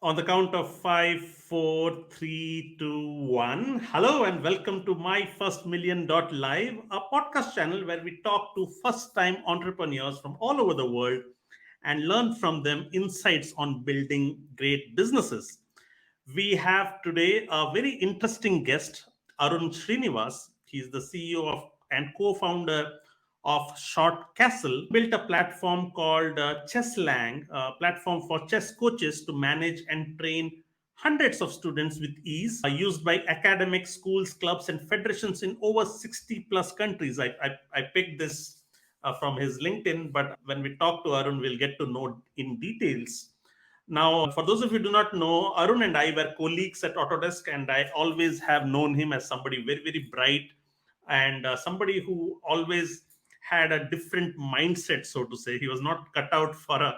On the count of five, four, three, two, one. Hello and welcome to My First Million Dot Live, a podcast channel where we talk to first time entrepreneurs from all over the world and learn from them insights on building great businesses. We have today a very interesting guest, Arun Srinivas. He's the CEO of and co-founder of Short Castle. Built a platform called Chesslang, a platform for chess coaches to manage and train hundreds of students with ease, used by academic schools, clubs, and federations in over 60 plus countries. I picked this from his LinkedIn, but when we talk to Arun, we'll get to know in details. Now, for those of you who do not know, Arun and I were colleagues at Autodesk, and I always have known him as somebody very, very bright and somebody who always had a different mindset, so to say. He was not cut out for a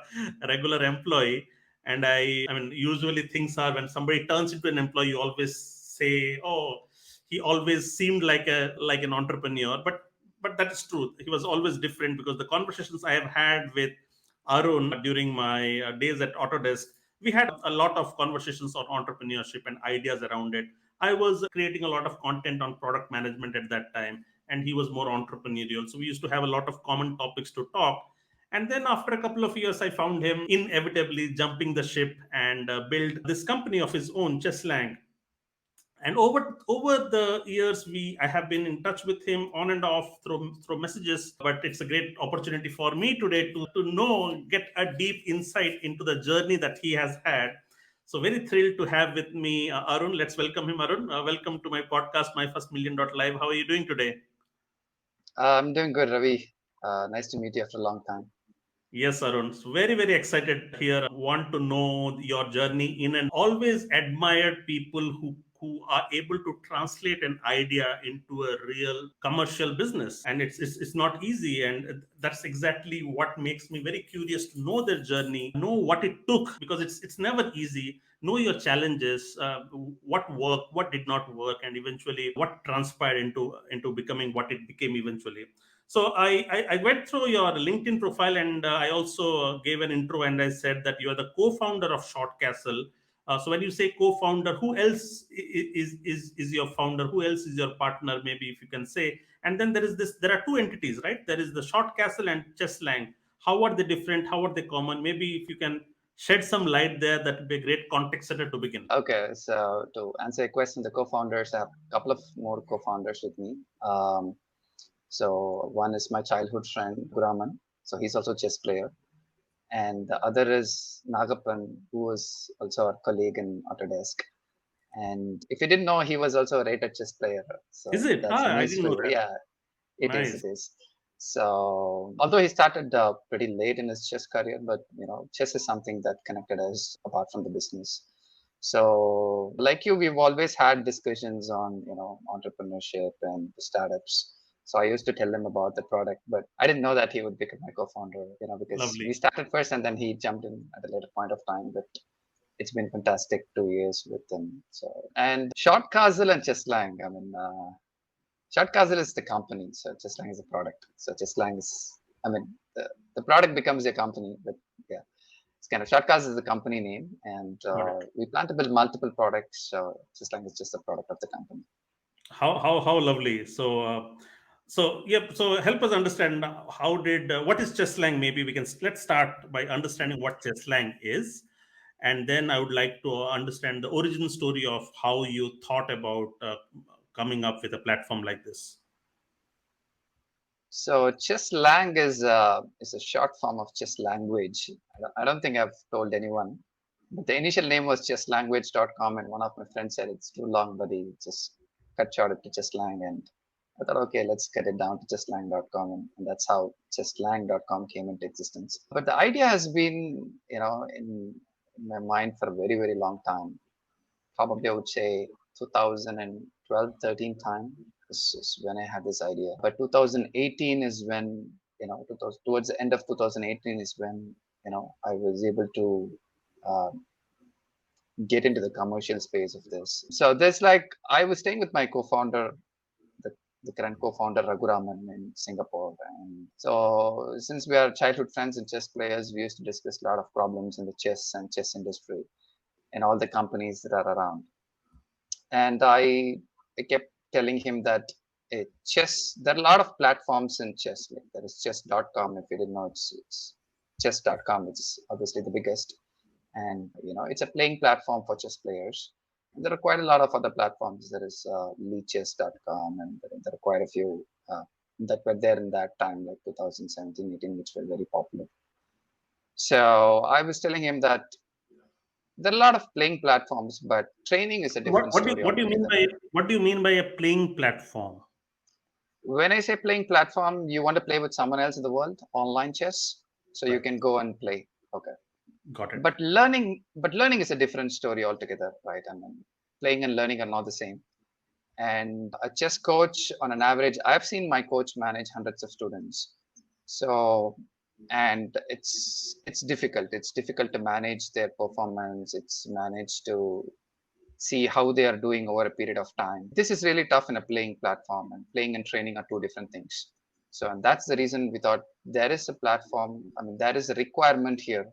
regular employee. And I mean, usually things are when somebody turns into an employee, you always say, "Oh, he always seemed like an entrepreneur." But that is true. He was always different because the conversations I have had with Arun during my days at Autodesk, we had a lot of conversations on entrepreneurship and ideas around it. I was creating a lot of content on product management at that time, and he was more entrepreneurial. So we used to have a lot of common topics to talk. And then after a couple of years, I found him inevitably jumping the ship and build this company of his own, Chesslang. And over the years, we I have been in touch with him on and off through messages. But it's a great opportunity for me today to know, get a deep insight into the journey that he has had. So very thrilled to have with me Arun. Let's welcome him. Arun, welcome to my podcast, My First Million Dot Live. How are you doing today? I'm doing good, Ravi. Nice to meet you after a long time. Yes, Arun. So very, very excited here. Want to know your journey in, and always admired people who are able to translate an idea into a real commercial business. And it's not easy. And that's exactly what makes me very curious to know their journey, know what it took, because it's never easy. Know your challenges, what worked, what did not work, and eventually what transpired into becoming what it became eventually. So I went through your LinkedIn profile, and I also gave an intro, and I said that you are the co-founder of Short Castle. So when you say co-founder, who else is your founder? Who else is your partner? Maybe if you can say. And then there are two entities, right? There is the Short Castle and Chesslang. How are they different? How are they common? Maybe if you can shed some light there, that would be a great context setter to begin. Okay, so to answer your question, the co-founders, I have a couple of more co-founders with me. So one is my childhood friend, Guraman. So he's also a chess player. And the other is Nagapan, who was also our colleague in Autodesk. And if you didn't know, he was also a rated chess player. Is So it? that's a Ah, I news didn't know for you. that. Yeah, it is. Nice. It is. So although he started pretty late in his chess career, but chess is something that connected us apart from the business. So like you, we've always had discussions on entrepreneurship and startups. So I used to tell him about the product, but I didn't know that he would become my co-founder. Because we Lovely. started first and then he jumped in at a later point of time. But it's been fantastic 2 years with him. So and Short Castle and Chesslang. Short Castle is the company, so Chesslang is a product. So Chesslang is, the product becomes a company, but yeah, it's kind of Short Castle is the company name, and Got it. we plan to build multiple products. So Chesslang is just a product of the company. How lovely. So yep. So help us understand how did what is Chesslang? Maybe let's start by understanding what Chesslang is, and then I would like to understand the origin story of how you thought about coming up with a platform like this. So Chesslang is a short form of chess language. I don't think I've told anyone, but the initial name was chesslanguage.com, and one of my friends said it's too long, but he just cut short it to Chesslang, and I thought, okay, let's get it down to chesslang.com, and that's how chesslang.com came into existence. But the idea has been, in my mind for a very, very long time. Probably I would say 2012, 13 time is when I had this idea. But 2018 is when, 2000, towards the end of 2018 is when, I was able to uh, get into the commercial space of this. So there's I was staying with my co-founder, the, the current co-founder Raguraman in Singapore. And so since we are childhood friends and chess players, we used to discuss a lot of problems in the chess and chess industry. in all the companies that are around. And I kept telling him that chess, there are a lot of platforms in chess. Like there is chess.com. If you didn't know, it's chess.com. It's obviously the biggest. And, it's a playing platform for chess players. And there are quite a lot of other platforms. There is leechess.com, and there are quite a few that were there in that time, like 2017, 18, which were very popular. So I was telling him that there are a lot of playing platforms, but training is a What different what do you, story what do you mean altogether. by what do you mean by a playing platform? When I say playing platform, you want to play with someone else in the world, online chess, so you Right. can go and play. Okay. Got it. But learning is a different story altogether, right? I mean, playing and learning are not the same. And a chess coach, on an average, I've seen my coach manage hundreds of students. So, and it's difficult. It's difficult to manage their performance. It's managed to see how they are doing over a period of time. This is really tough in a playing platform, and playing and training are two different things. So, and that's the reason we thought there is a platform. I mean, there is a requirement here,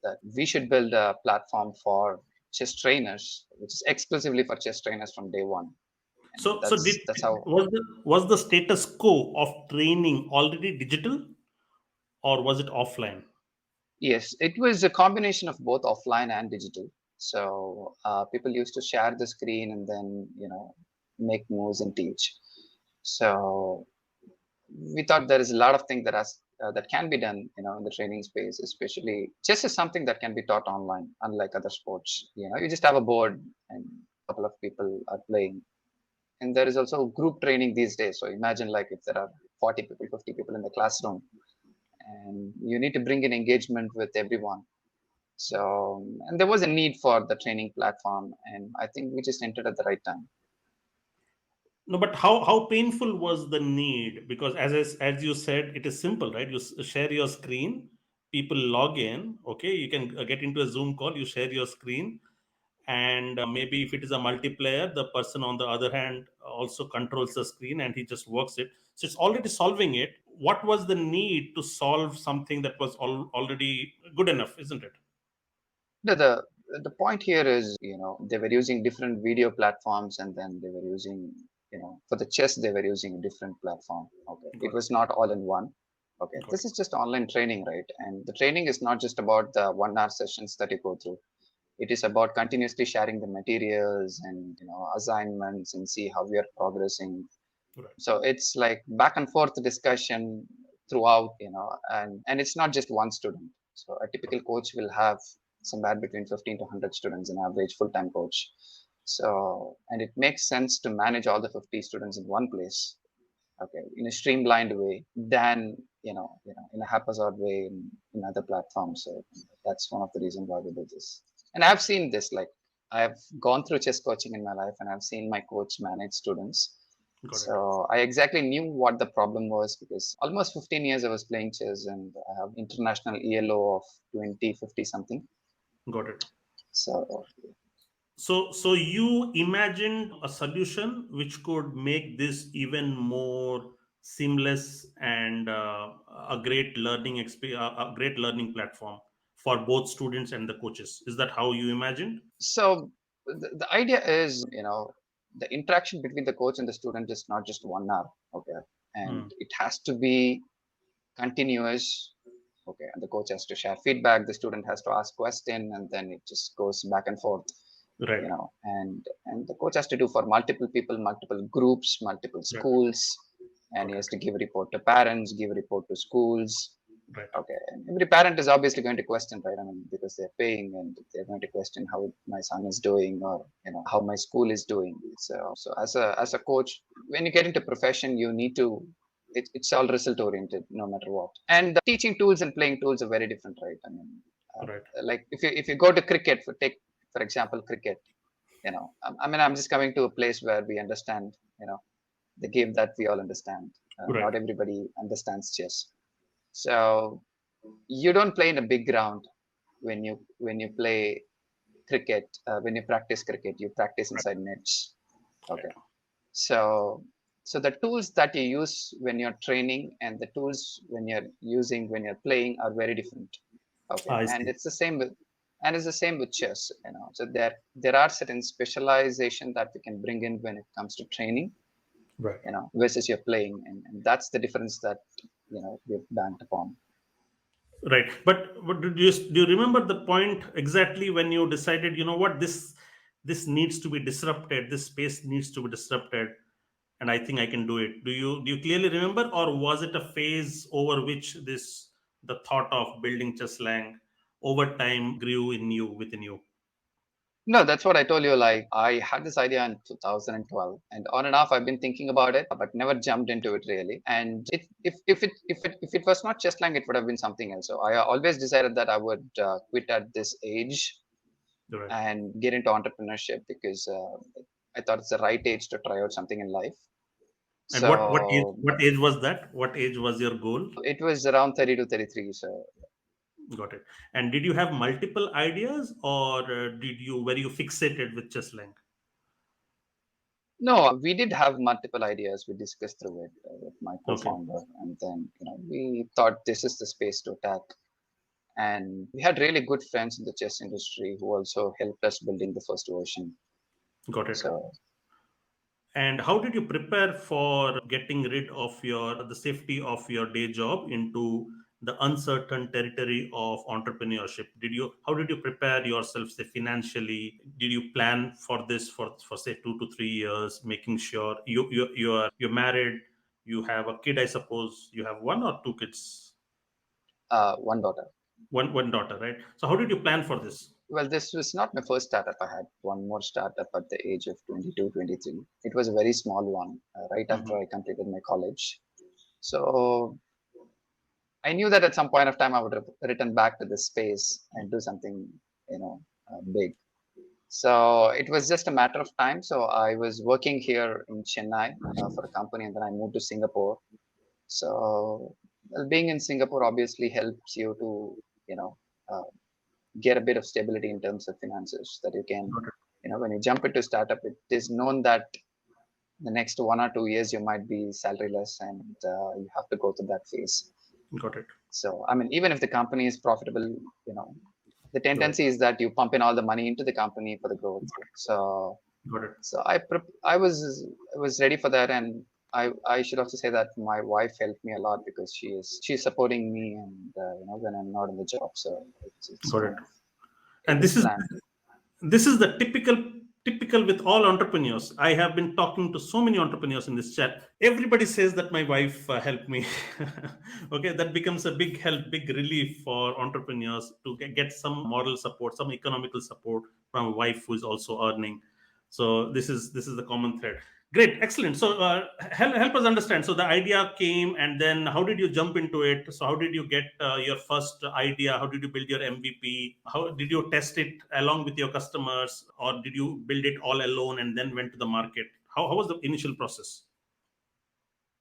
that we should build a platform for chess trainers, which is exclusively for chess trainers from day one. And So did that's how. was the status quo of training already digital, or was it offline? Yes, it was a combination of both offline and digital. So people used to share the screen and then, make moves and teach. So we thought there is a lot of things that can be done, in the training space. Especially chess is something that can be taught online, unlike other sports. You just have a board and a couple of people are playing. And there is also group training these days. So imagine, like, if there are 40 people, 50 people in the classroom, and you need to bring in engagement with everyone. So, and there was a need for the training platform, and I think we just entered at the right time. No, but how painful was the need? Because as you said, it is simple, right? You share your screen, people log in. Okay, you can get into a Zoom call. You share your screen, and maybe if it is a multiplayer, the person on the other hand also controls the screen, and he just works it. So it's already solving it. What was the need to solve something that was already good enough, isn't it? The point here is, they were using different video platforms, and then they were using, for the chess, they were using a different platform. Okay. It Got was not all in one. Okay. it. Got This it. is just online training, right? And the training is not just about the 1 hour sessions that you go through. It is about continuously sharing the materials and, assignments, and see how we are progressing. Right. So it's like back and forth discussion throughout, and it's not just one student. So a typical coach will have somewhere between 15 to 100 students, an average full-time coach. So, and it makes sense to manage all the 50 students in one place, okay, in a streamlined way, than, in a haphazard way in other platforms. So that's one of the reasons why we do this. And I've seen this, like, I've gone through chess coaching in my life, and I've seen my coach manage students. Got it. So I exactly knew what the problem was, because almost 15 years I was playing chess, and I have international ELO of 20, 50 something. Got it. So So you imagined a solution which could make this even more seamless and a great learning a great learning platform for both students and the coaches. Is that how you imagined? so the idea is, the interaction between the coach and the student is not just 1 hour, okay, and Hmm. it has to be continuous. Okay, and the coach has to share feedback, the student has to ask question, and then it just goes back and forth, Right. and the coach has to do for multiple people, multiple groups, multiple Right. schools, and he Got it. has to give a report to parents, give a report to schools. Right. Okay, and every parent is obviously going to question, right? I mean, because they're paying, and they're going to question how my son is doing, or how my school is doing. So as a coach, when you get into profession, you need to. It's all result oriented, no matter what. And the teaching tools and playing tools are very different, right? I mean, Right. like if you go to cricket, for example cricket. I mean, I'm just coming to a place where we understand, the game that we all understand. Right. Not everybody understands chess. So you don't play in a big ground when you play cricket. When you practice cricket, you practice Right. inside nets. Right. Okay. So the tools that you use when you're training, and the tools when you're playing, are very different. Okay. I And see. it's the same with And it's the same with chess, so there are certain specialization that we can bring in when it comes to training, Right. versus you're playing, and that's the difference that we've banked upon. Right. But do you remember the point exactly when you decided, you know what, this needs to be disrupted, this space needs to be disrupted, and I think I can do it. Do you clearly remember, or was it a phase over which the thought of building Chesslang over time grew in you, within you? No, that's what I told you. Like, I had this idea in 2012, and on and off, I've been thinking about it, but never jumped into it really. And if it was not Chesslang, it would have been something else. So I always decided that I would quit at this age Right. and get into entrepreneurship, because I thought it's the right age to try out something in life. And what age So what age was that? What age was your goal? it was around 30 to 33. So Got it. And did you have multiple ideas, or did you were you fixated with Chesslang? no, we did have multiple ideas. We discussed through it with my Okay. co-founder, and then we thought this is the space to attack. And we had really good friends in the chess industry who also helped us building the first version. Got it. So And how did you prepare for getting rid of the safety of your day job into the uncertain territory of entrepreneurship? How did you prepare yourself, say, financially? Did you plan for this for say 2 to 3 years, making sure you're married, you have a kid, I suppose you have one or two kids, one daughter. one daughter, right? So how did you plan for this? Well, this was not my first startup. I had one more startup at the age of 22, 23. It was a very small one, right after Mhm. I completed my college. So I knew that at some point of time I would return back to this space and do something, big. So it was just a matter of time. So I was working here in Chennai for a company, and then I moved to Singapore. So, well, being in Singapore obviously helps you to, uh, get a bit of stability in terms of finances, that you can, Got it. when you jump into startup, it is known that the next 1 or 2 years you might be salaryless, and you have to go through that phase. Got it. So, I mean, even if the company is profitable, you know, the Right. tendency is that you pump in all the money into the company for the growth. So, Got it. so I was ready for that, and I should also say that my wife helped me a lot, because she's supporting me, and when I'm not in the job. So it's Got kind it. of, it And was planned. this is the typical with all entrepreneurs. I have been talking to so many entrepreneurs in this chat. Everybody says that my wife helped me. Okay, that becomes a big help, big relief for entrepreneurs to get some moral support, some economical support from a wife who is also earning. So this is the common thread. Great, excellent. So help us understand. So the idea came, and then how did you jump into it? So how did you get your first idea? How did you build your MVP? How did you test it along with your customers, or did you build it all alone and then went to the market? How was the initial process?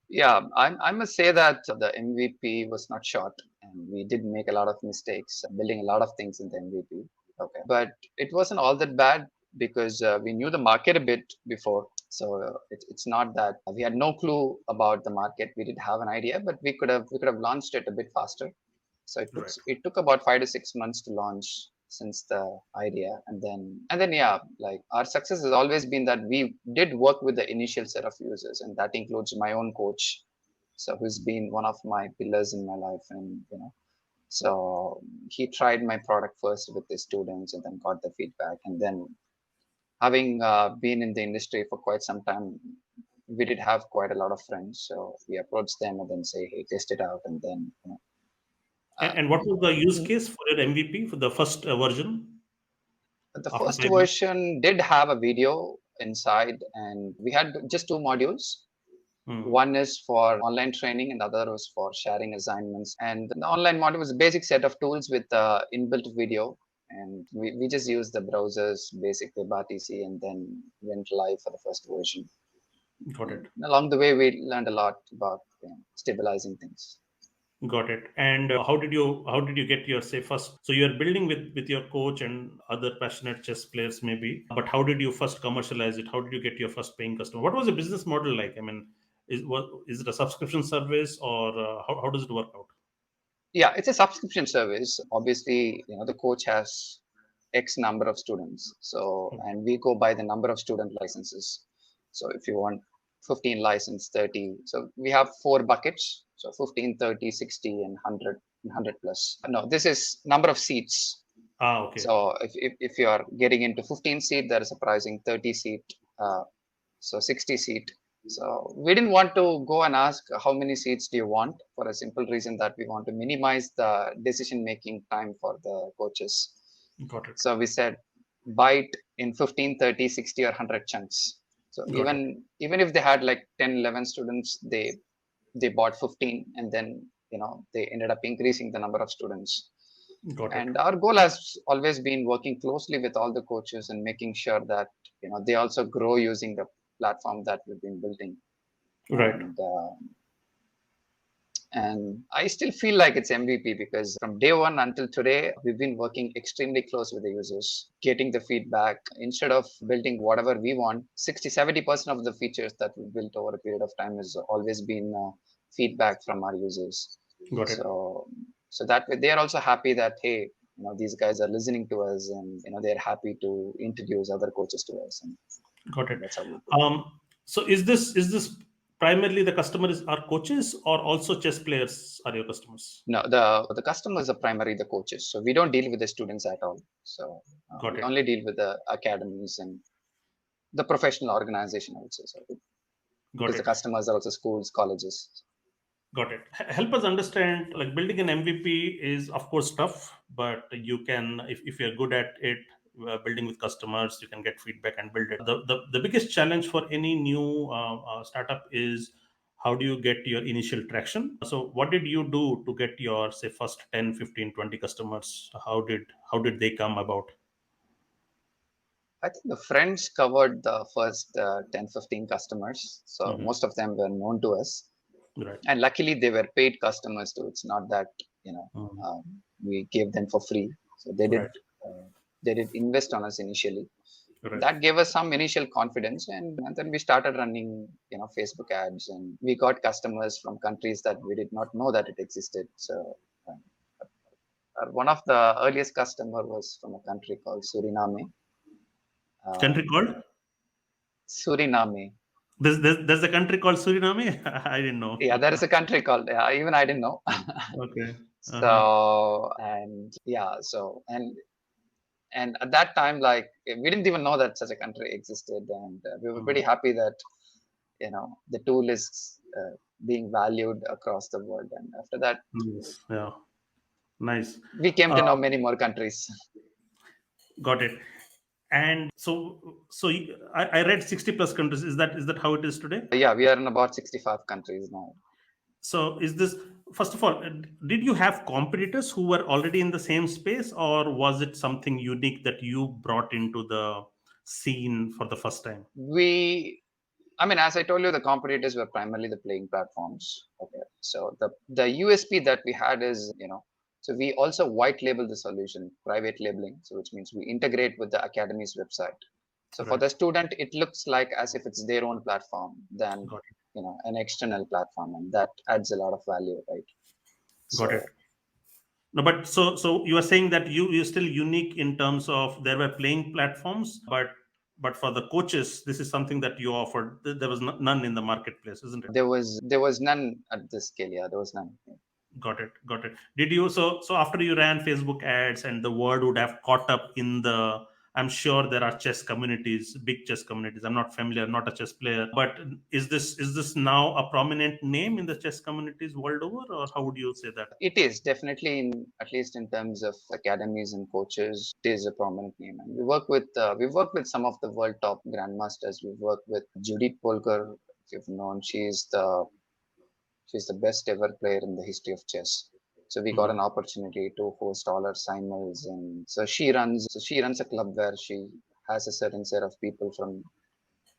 Yeah, I must say that the MVP was not short, and we did make a lot of mistakes building a lot of things in the MVP. Okay, but it wasn't all that bad, because we knew the market a bit before. So it's not that we had no clue about the market. We did have an idea, but we could have launched it a bit faster. So Right. it took about 5 to 6 months to launch since the idea, and then yeah, like, our success has always been that we did work with the initial set of users, and that includes my own coach, so who's been one of my pillars in my life, and so he tried my product first with his students, and then got the feedback, and then, having been in the industry for quite some time, we did have quite a lot of friends, so we approached them and then say, hey, test it out, and then uh, And what was the use case for your MVP for the first version the after first 5 months? version did have a video inside, and we had just two modules. Hmm. One is for online training, and the other was for sharing assignments. And the online module was a basic set of tools with inbuilt video. And we just used the browsers, basic WebRTC, and then went live for the first version. Got And it. along the way, we learned a lot about stabilizing things. Got it. And how did you get your say first? So you're building with your coach and other passionate chess players maybe, but how did you first commercialize it? How did you get your first paying customer? What was the business model like? I mean, is it a subscription service, or how does it work out? Yeah, it's a subscription service. Obviously, the coach has X number of students. So, and we go by the number of student licenses. So if you want 15 license, 30. So we have 4 buckets. So 15, 30, 60, and 100, 100 plus. No, this is number of seats. Okay. So if you are getting into 15 seat, there is a pricing 30 seat, so 60 seat. So we didn't want to go and ask how many seats do you want, for a simple reason that we want to minimize the decision making time for the coaches. Got it. So we said buy it in 15, 30, 60 or 100 chunks. So Got it. even if they had like 10, 11 students, they bought 15, and then they ended up increasing the number of students. Got it. And our goal has always been working closely with all the coaches and making sure that they also grow using the platform that we've been building. Right. And I still feel like it's MVP because from day one until today, we've been working extremely close with the users, getting the feedback. Instead of building whatever we want, 60-70% of the features that we built over a period of time has always been feedback from our users. Got it. So that way they're also happy that, hey, these guys are listening to us, and they're happy to introduce other coaches to us. And Got it. that's how we do. So is this primarily the customers are coaches, or also chess players are your customers? No, the customers are primarily the coaches. So we don't deal with the students at all. So we only deal with the academies and the professional organization also. So because the customers are also schools, colleges. Got it. Help us understand, like building an MVP is of course tough, but you can, if you're good at it, building with customers, you can get feedback and build it. The biggest challenge for any new startup is how do you get your initial traction? So what did you do to get your, say, first 10, 15, 20 customers? How did they come about? I think the friends covered the first 10, 15 customers. So most of them were known to us. Right. And luckily they were paid customers too. It's not that we gave them for free. So they did invest on us initially. Right. That gave us some initial confidence, and then we started running Facebook ads, and we got customers from countries that we did not know that it existed. So one of the earliest customer was from a country called Suriname. Country called? Suriname. There's a country called Suriname. I didn't know. Yeah, there is a country called. Even I didn't know. Okay. So and at that time, like, we didn't even know that such a country existed, and we were pretty happy that the tool is being valued across the world. And after that, Yes. Yeah. Nice. we came to know many more countries. Got it. And so I read 60 plus countries. Is that how it is today? Yeah, we are in about 65 countries now. So is this, first of all, did you have competitors who were already in the same space, or was it something unique that you brought into the scene for the first time? As I told you, the competitors were primarily the playing platforms. Okay. So the USP that we had is, so we also white label the solution, private labeling. So which means we integrate with the academy's website. So for the student, it looks like as if it's their own platform than, an external platform. And that adds a lot of value, right? Got it. No, but so you are saying that you're still unique in terms of there were playing platforms, but for the coaches, this is something that you offered. There was none in the marketplace, isn't it? There was none at this scale. Yeah, there was none. Got it. Did you, so after you ran Facebook ads and the word would have caught up in the, I'm sure there are chess communities, big chess communities. I'm not familiar, not a chess player, but is this now a prominent name in the chess communities world over, or how would you say that? It is definitely, at least in terms of academies and coaches, it is a prominent name. And we've worked with some of the world top grandmasters. We've worked with Judith Polgar, if you've known. She's the best ever player in the history of chess. So we got an opportunity to host all her signals, and so she runs a club where she has a certain set of people from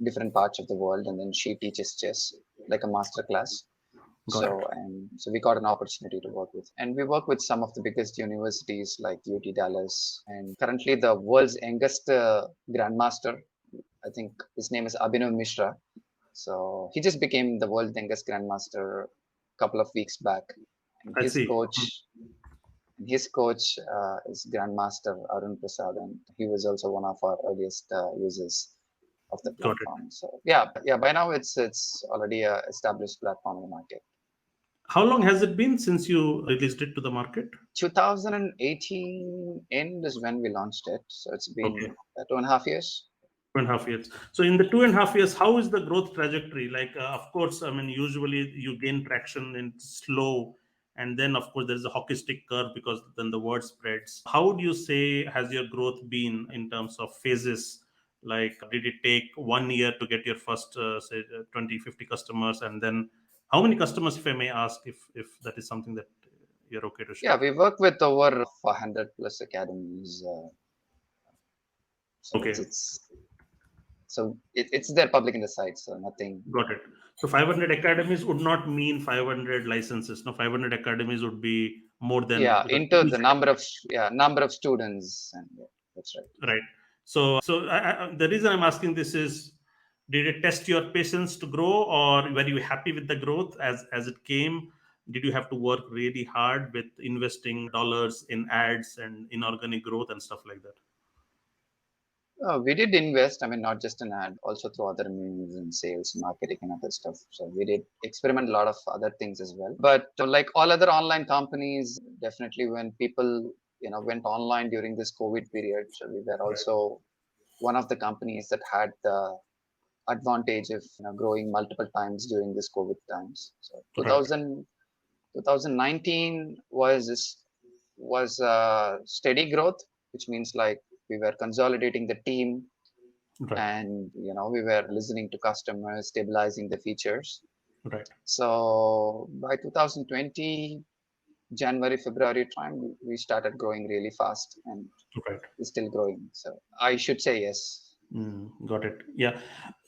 different parts of the world, and then she teaches chess like a master class. So we got an opportunity to work with, and we work with some of the biggest universities like UT Dallas, and currently the world's youngest grandmaster, I think his name is Abhinav Mishra. So he just became the world's youngest grandmaster a couple of weeks back. And I his see. coach, And his coach is Grandmaster Arun Prasad, and he was also one of our earliest users of the Got it. platform. So yeah. By now it's already a established platform in the market. How long has it been since you released it to the market? 2018 end is when we launched it, so it's Okay. been 2.5 years. 2.5 years. So in the 2.5 years, how is the growth trajectory? Like, of course, I mean, usually you gain traction in slow, and then of course there is a hockey stick curve because then the word spreads. How would you say has your growth been in terms of phases? Like, did it take 1 year to get your first, say, 20, 50 customers, and then how many customers, if I may ask, if that is something that you're okay to Yeah, share? we work with over 400 plus academies. So Okay. it's there public in the site, so nothing. Got it. So 500 academies would not mean 500 licenses. No, 500 academies would be more than Yeah, because into each the number of students, and yeah, that's right. right. So the reason I'm asking this is, did it test your patience to grow, or were you happy with the growth as it came? Did you have to work really hard with investing dollars in ads and inorganic growth and stuff like that? We did invest. I mean, not just in ad, also through other means in sales, marketing, and other stuff. So we did experiment a lot of other things as well. But like all other online companies, definitely when people went online during this COVID period, so we were Right. also one of the companies that had the advantage of growing multiple times during this COVID times. So Right. 2019 was steady growth, which means like we were consolidating the team, Right. and we were listening to customers, stabilizing the features. Right. So by 2020 January February time, we started growing really fast, and Right. we're still growing. So I should say yes. Got it. Yeah.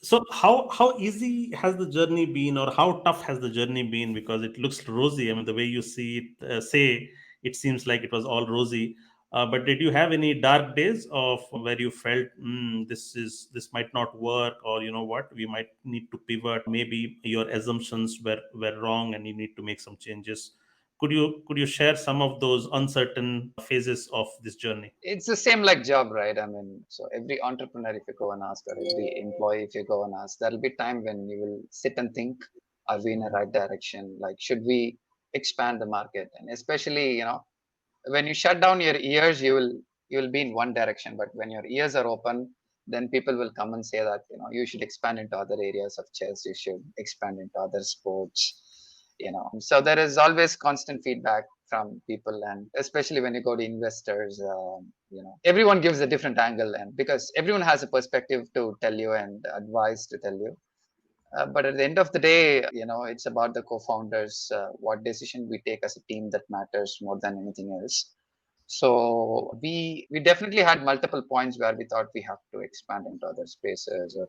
So how easy has the journey been, or how tough has the journey been? Because it looks rosy. I mean, the way you see it, it seems like it was all rosy. But did you have any dark days of where you felt this might not work, or you know what, we might need to pivot? Maybe your assumptions were wrong, and you need to make some changes. Could you share some of those uncertain phases of this journey? It's the same like job, right? I mean, so every entrepreneur, if you go and ask, or every employee, if you go and ask, there'll be time when you will sit and think, are we in the right direction? Like, should we expand the market? And especially, when you shut down your ears, you will be in one direction. But when your ears are open, then people will come and say that you should expand into other areas of chess. You should expand into other sports. So there is always constant feedback from people, and especially when you go to investors, everyone gives a different angle, and because everyone has a perspective to tell you and advice to tell you. But at the end of the day, it's about the co-founders, what decision we take as a team that matters more than anything else. So we definitely had multiple points where we thought we have to expand into other spaces, or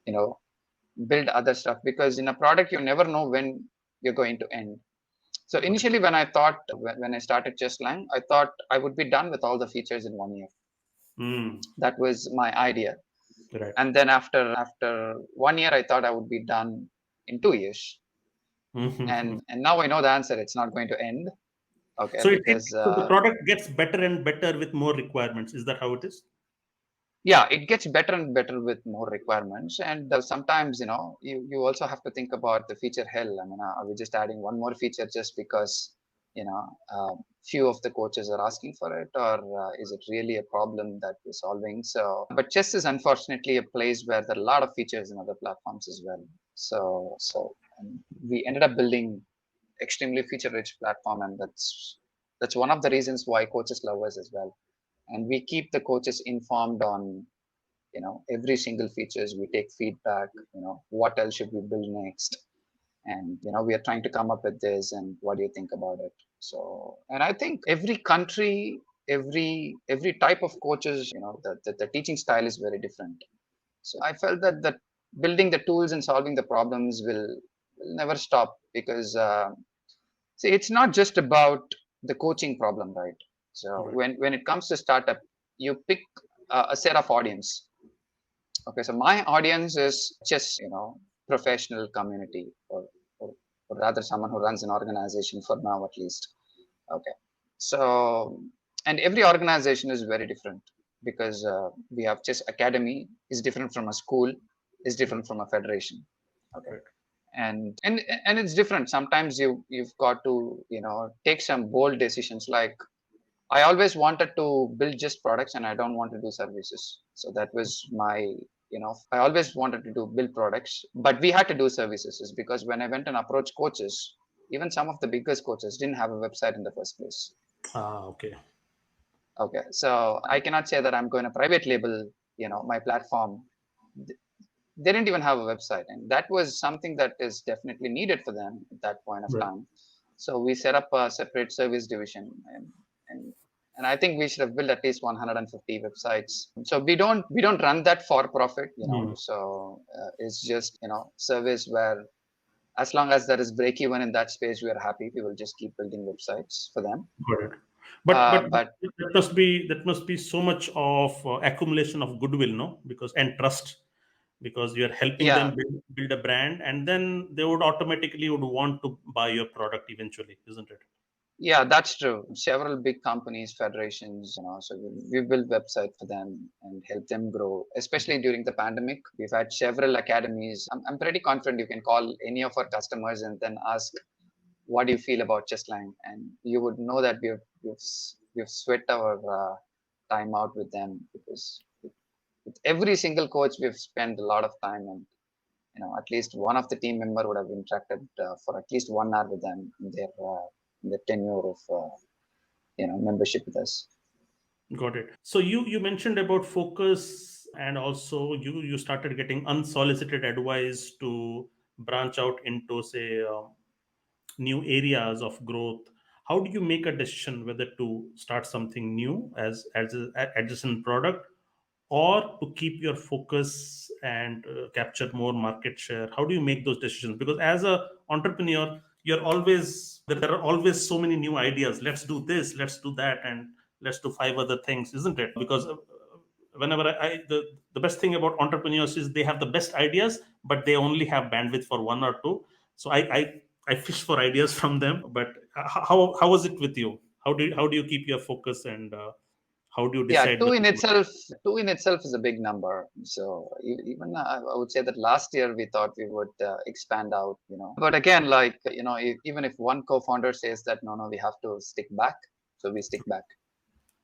you know build other stuff, because in a product you never know when you're going to end. So Got it. initially, when I started Chesslang, I thought I would be done with all the features in 1 year. Mm, That was my idea. right. And then after 1 year, I thought I would be done in 2 years. And now I know the answer. It's not going to end. Okay, because So the product gets better and better with more requirements. Is that how it is? yeah, it gets better and better with more requirements. And sometimes you also have to think about the feature hell. I mean, are we just adding one more feature just because you know few of the coaches are asking for it, or is it really a problem that we're solving? So but chess is unfortunately a place where there are a lot of features in other platforms as well. So we ended up building extremely feature rich platform, and that's one of the reasons why coaches love us as well. And we keep the coaches informed on every single features. We take feedback, what else should we build next, and we are trying to come up with this, and what do you think about it? So, and I think every country, every type of coaches, the teaching style is very different. So I felt that building the tools and solving the problems will never stop, because see, it's not just about the coaching problem, right? So Right. when it comes to startup, you pick a set of audience. Okay, so my audience is just professional community, or rather someone who runs an organization for now at least. Okay, So, and every organization is very different because we have chess academy is different from a school, is different from a federation. Okay. Right. And it's different. Sometimes you've got to, take some bold decisions. Like I always wanted to build just products and I don't want to do services. So that was my, I always wanted to do build products, but we had to do services is because when I went and approached coaches, even some of the biggest coaches didn't have a website in the first place. Okay. Okay. So I cannot say that I'm going to private label, my platform. They didn't even have a website. And that was something that is definitely needed for them at that point of Right. time. So we set up a separate service division and and I think we should have built at least 150 websites. So we don't run that for profit, Mm. So it's just service where as long as there is break even in that space, we are happy. We will just keep building websites for them. Got it. But But that must be so much of accumulation of goodwill, no? Because and trust, because you are helping yeah, them build a brand, and then they would automatically would want to buy your product eventually, isn't it? Yeah, that's true. Several big companies, federations, so we build website for them and help them grow, especially during the pandemic. We've had several academies. I'm pretty confident you can call any of our customers and then ask, what do you feel about Chesslang? And you would know that we've sweat our time out with them because with every single coach, we've spent a lot of time and, at least one of the team member would have interacted for at least 1 hour with them in their tenure of membership with us. Got it. So you mentioned about focus, and also you started getting unsolicited advice to branch out into, say, new areas of growth. How do you make a decision whether to start something new as a adjacent product, or to keep your focus and capture more market share? How do you make those decisions? Because as a entrepreneur, you're always there are always so many new ideas. Let's do this, let's do that, and let's do five other things, isn't it? Because whenever the best thing about entrepreneurs is they have the best ideas, but they only have bandwidth for one or two. So I fish for ideas from them. But how was it with you? How do you keep your focus, and how do you Yeah, decide two when in to? itself is a big number. So even I would say that last year we thought we would expand out, But again, like even if one co-founder says that no, no, we have to stick back, so we stick back.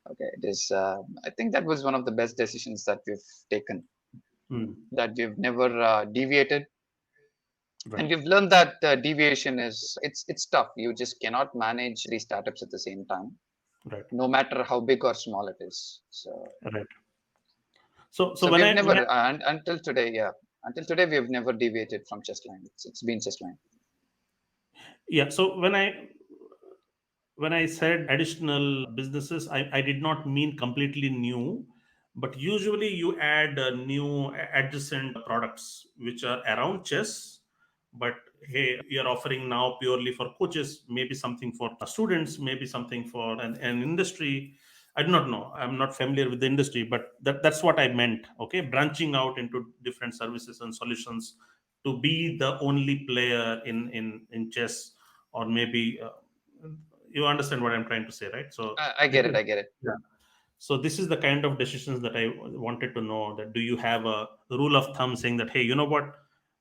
Okay, it is. I think that was one of the best decisions that we've taken. Hmm. That we've never deviated, and Right. we've learned that deviation is it's tough. You just cannot manage three startups at the same time, Right. no matter how big or small it is. So Right. So so when we've I when I never until today, yeah, until today we've never deviated from Chesslang. It's been Chesslang. yeah, so when I said additional businesses, I did not mean completely new, but usually you add new adjacent products which are around chess. But hey, you're offering now purely for coaches, maybe something for students, maybe something for an industry. I do not know. I'm not familiar with the industry, but that's what I meant. Okay, branching out into different services and solutions to be the only player in chess, or maybe you understand what I'm trying to say, right? So I this get it. is, I get it. yeah. So this is the kind of decisions that I wanted to know. That do you have a rule of thumb saying that, hey, you know what,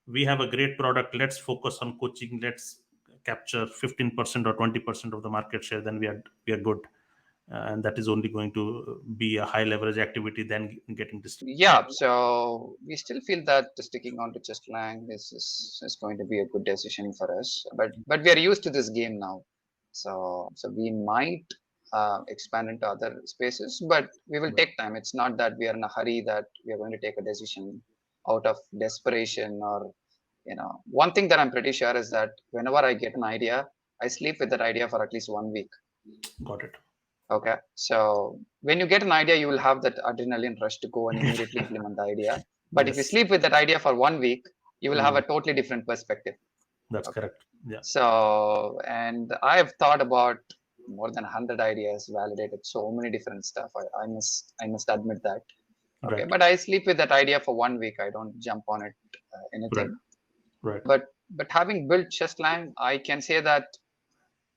we have a great product. Let's focus on coaching. Let's capture 15% or 20% of the market share. Then we are good, and that is only going to be a high leverage activity. Then getting distributed. Yeah. So we still feel that sticking on to Chesslang is going to be a good decision for us. But we are used to this game now. So we might expand into other spaces, but we will take time. It's not that we are in a hurry that we are going to take a decision out of desperation or one thing that I'm pretty sure is that whenever I get an idea, I sleep with that idea for at least 1 week. Got it. Okay. So when you get an idea, you will have that adrenaline rush to go and immediately implement the idea. But if you Yes. sleep with that idea for 1 week, you will have Mm, a totally different perspective. that's Okay. correct. Yeah. So, and I have thought about more than 100 ideas, validated so many different stuff. I must admit that. Okay. Right. But I sleep with that idea for 1 week. I don't jump on it, Right. anything. Right. But having built Chesslang, I can say that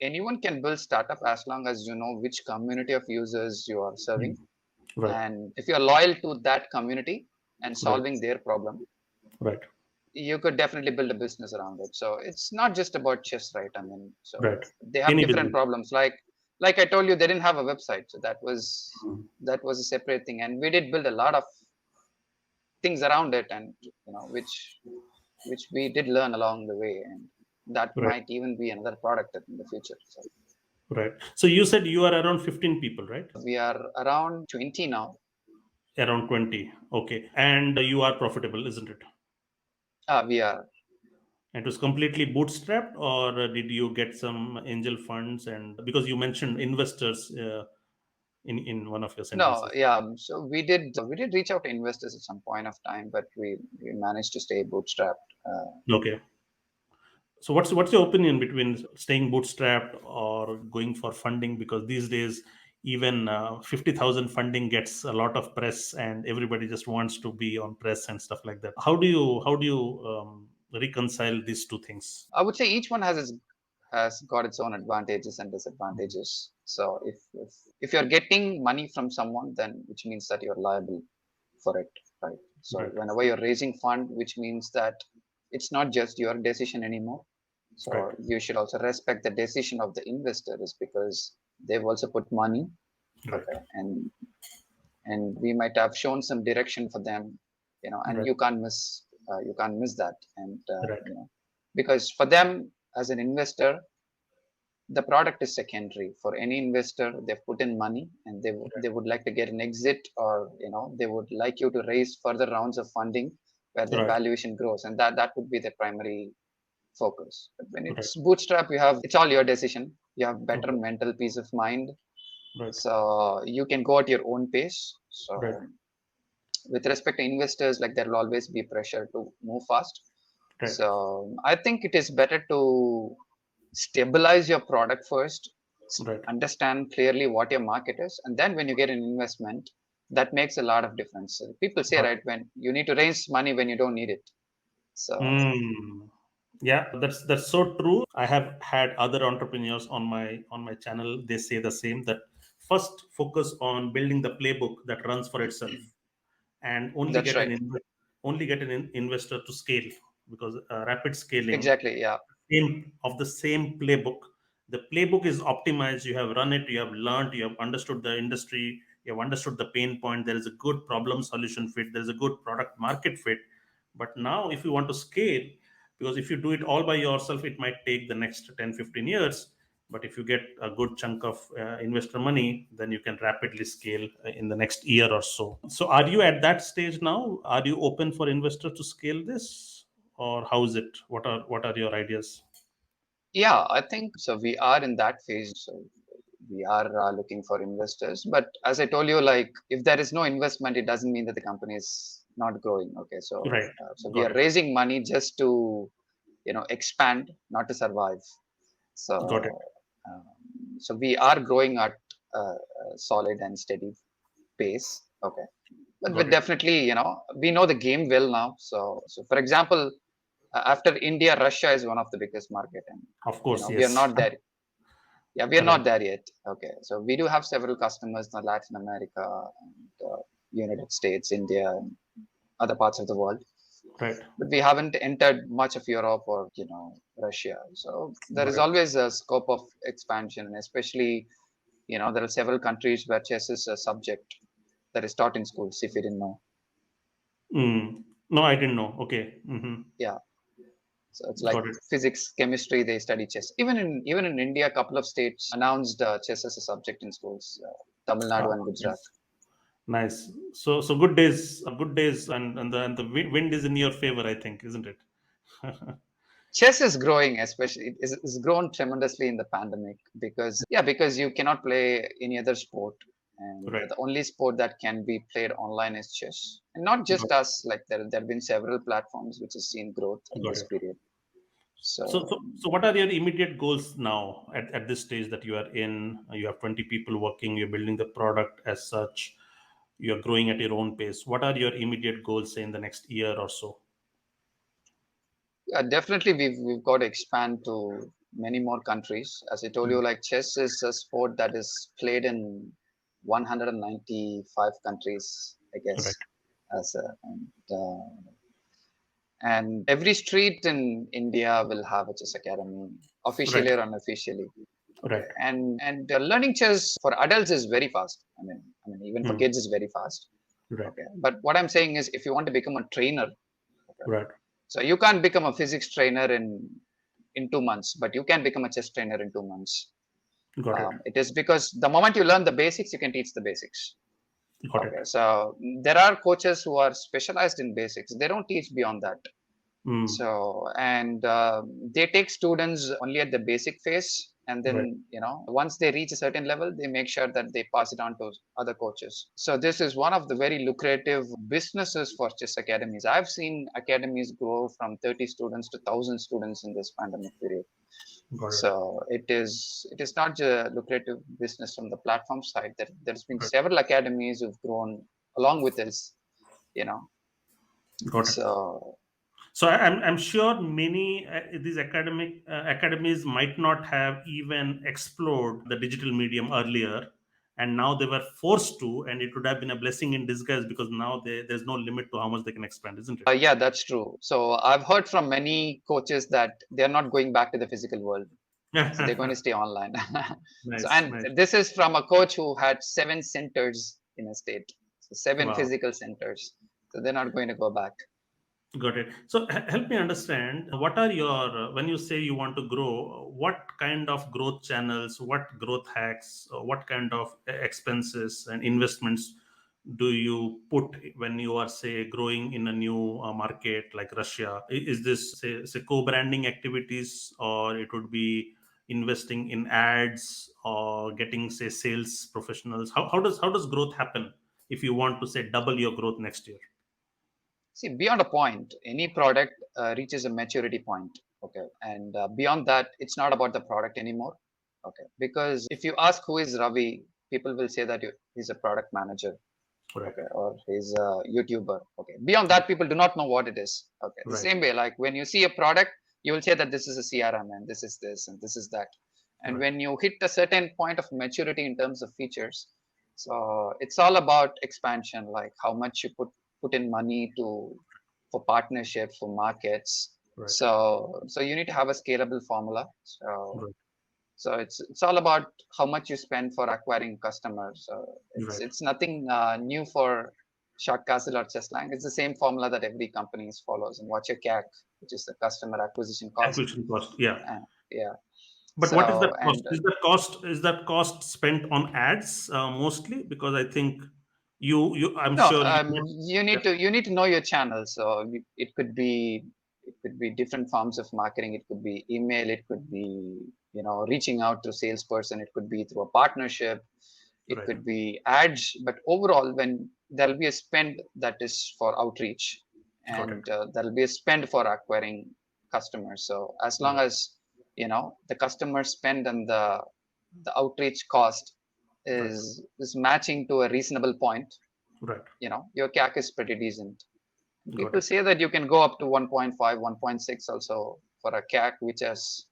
anyone can build startup as long as you know which community of users you are serving, Right. and if you are loyal to that community and Right. solving their problem, Right. you could definitely build a business around it. So it's not just about chess, right? I mean, so Right. they have Any different business. problems. Like I told you, they didn't have a website, so Mm. that was a separate thing. And we did build a lot of things around it, and which we did learn along the way, and that Right. might even be another product in the future. So Right. So you said you are around 15 people, right? we are around 20 now. Around 20. Okay. And you are profitable, isn't it? We are And it was completely bootstrapped, or did you get some angel funds? And because you mentioned investors in one of your no, sentences. yeah. So we did reach out to investors at some point of time, but we managed to stay bootstrapped. Okay. So what's your opinion between staying bootstrapped or going for funding? Because these days, even 50,000 funding gets a lot of press, and everybody just wants to be on press and stuff like that. How do you reconcile these two things? I would say each one has got its own advantages and disadvantages. So if you're getting money from someone, then which means that you're liable for it, right? So Right. whenever you're raising fund, which means that it's not just your decision anymore. Right. So you should also respect the decision of the investors because they've also put money, Right. okay, and we might have shown some direction for them, and Right. you can't miss that, and Right. because for them as an investor, the product is secondary. For any investor, they've put in money and they would like to get an exit, or they would like you to raise further rounds of funding where their Right. valuation grows, and that would be their primary focus. But when Right. it's bootstrap, it's all your decision. You have better Okay. mental peace of mind, Right. so you can go at your own pace. Right. So with respect to investors, like there will always be pressure to move fast. Right. So I think it is better to stabilize your product first, Right. understand clearly what your market is, and then when you get an investment, that makes a lot of difference. People say, Got right, when you need to raise money when you don't need it. So Hmm. Yeah, that's so true. I have had other entrepreneurs on my channel. They say the same, that first focus on building the playbook that runs for itself, and that's right. only get an investor to scale, because rapid scaling Exactly. Yeah. same playbook. The playbook is optimized. You have run it. You have learned. You have understood the industry. You have understood the pain point. There is a good problem solution fit. There is a good product market fit. But now, if you want to scale, because if you do it all by yourself, it might take the next 10-15 years. But if you get a good chunk of investor money, then you can rapidly scale in the next year or so. So are you at that stage now? Are you open for investors to scale this, or how is it? What are your ideas? Yeah, I think so. We are in that phase. So we are looking for investors. But as I told you, like if there is no investment, it doesn't mean that the company is not growing. Okay, so Right. we Got are it. raising money just to expand, not to survive. Got it. So so we are growing at a solid and steady pace. Okay, but Got it. definitely, we know the game well now. So for example, after India, Russia is one of the biggest market, and Of course, we are yes. not there. Yeah, we are Right. not there yet. Okay, so we do have several customers in Latin America and United States, India, and other parts of the world, Right. but we haven't entered much of Europe or Russia. So there Got is it. always a scope of expansion, and especially there are several countries where chess is a subject that is taught in schools. If you didn't know, No, I didn't know. Okay. yeah. So it's like Got it. physics, chemistry. They study chess. Even in India, a couple of states announced chess as a subject in schools. Tamil Nadu Ah, and Gujarat. nice. Nice. So good days, and the wind is in your favor, I think, isn't it? Chess is growing, especially it's grown tremendously in the pandemic because you cannot play any other sport, and Right. the only sport that can be played online is chess. And not Got just us, like there have been several platforms which has seen growth in got this it. period. So, So so, so what are your immediate goals now at this stage that you are in? You have 20 people working, you're building the product as such, you're growing at your own pace. What are your immediate goals, say, in the next year or so? yeah, definitely we've got to expand to many more countries. As I told Mm. you, like chess is a sport that is played in 195 countries, I Right. guess. As a, and every street in India will have a chess academy, Right. officially or unofficially. Okay, Right. and learning chess for adults is very fast. I mean, even for Mm. kids is very fast. Right. Okay, but what I'm saying is, if you want to become a trainer, okay, Right. so you can't become a physics trainer in 2 months, but you can become a chess trainer in 2 months. Got it. It is because the moment you learn the basics, you can teach the basics. Got it. Okay, so there are coaches who are specialized in basics. They don't teach beyond that. Mm. So, and they take students only at the basic phase. And Right. then, once they reach a certain level, they make sure that they pass it on to other coaches. So this is one of the very lucrative businesses for chess academies. I've seen academies grow from 30 students to 1,000 students in this pandemic period. Got it. So it is not a lucrative business from the platform side. There's been Right. several academies who've grown along with us, you know. Got it. So So I'm sure many these academic academies might not have even explored the digital medium earlier, and now they were forced to, and it would have been a blessing in disguise because now there's no limit to how much they can expand, isn't it? yeah, that's true. So I've heard from many coaches that they're not going back to the physical world. So they're going to stay online. So, Nice, and nice. this is from a coach who had 7 centers in a state, so seven Wow. physical centers. So they're not going to go back. Got it. So help me understand what are your, when you say you want to grow, what kind of growth channels, what growth hacks, what kind of expenses and investments do you put when you are, say, growing in a new market like Russia? Is this, say co-branding activities, or it would be investing in ads or getting, say, sales professionals? How does growth happen if you want to, say, double your growth next year? See, beyond a point, any product reaches a maturity point. Okay. And beyond that, it's not about the product anymore. Okay. Because if you ask who is Ravi, people will say that he's a product manager. Right. Okay. Or he's a YouTuber. Okay. Beyond Right. that, people do not know what it is. Okay. The Right. same way, like when you see a product, you will say that this is a CRM and this is this and this is that. And Right. when you hit a certain point of maturity in terms of features, so it's all about expansion, like how much you put in money to for partnerships, for markets. Right. So you need to have a scalable formula. So Right. so it's all about how much you spend for acquiring customers. So Right. it's nothing new for Shortcastle or Chesslang. It's the same formula that every company follows. And what's your CAC, which is the customer acquisition cost. Acquisition cost. Yeah. Uh, yeah. But what is that So cost? and Is that cost spent on ads mostly? Because I think you I'm No, sure you not. Yeah. you need to know your channel. So it could be different forms of marketing. It could be email. It could be reaching out to salesperson. It could be through a partnership. It Right. could be ads. But overall, when there'll be a spend that is for outreach, Got it. and there'll be a spend for acquiring customers. So as long Right. as the customer spend and the outreach cost Right. is matching to a reasonable point, Right. your CAC is pretty decent. Got People it. say that you can go up to 1.5, 1.6 also for a CAC, which has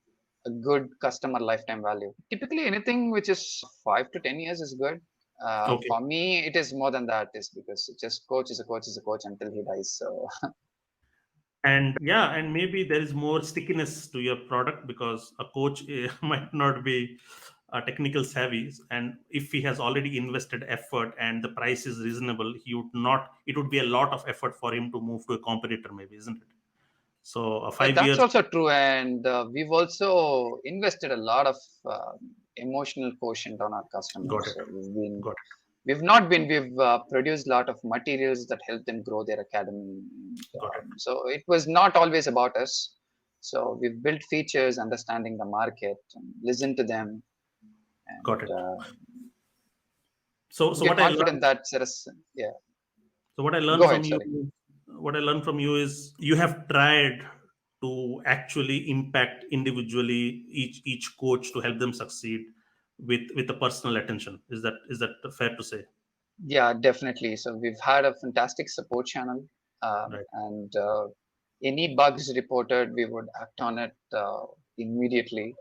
a good customer lifetime value. Typically, anything which is 5 to 10 years is good. Okay. For me, it is more than that, is because just coach is a coach is a coach until he dies. So And yeah, and maybe there is more stickiness to your product because a coach might not be technical savvy, and if he has already invested effort and the price is reasonable, he would not. It would be a lot of effort for him to move to a competitor, maybe, isn't it? So a yeah, five that's years. also true. And we've also invested a lot of emotional quotient on our Got customers. it. So Got we've produced a lot of materials that help them grow their academy. And, it. Got it. so it was not always about us. So we've built features, understanding the market, and listen to them, Got and it. So we are what I learned. confident that yeah. So what I Go learned ahead. from you, Sorry. what I learned from you is you have tried to actually impact individually each coach to help them succeed with a personal attention. Is that fair to say? Yeah, definitely. So we've had a fantastic support channel, Right. and any bugs reported, we would act on it immediately.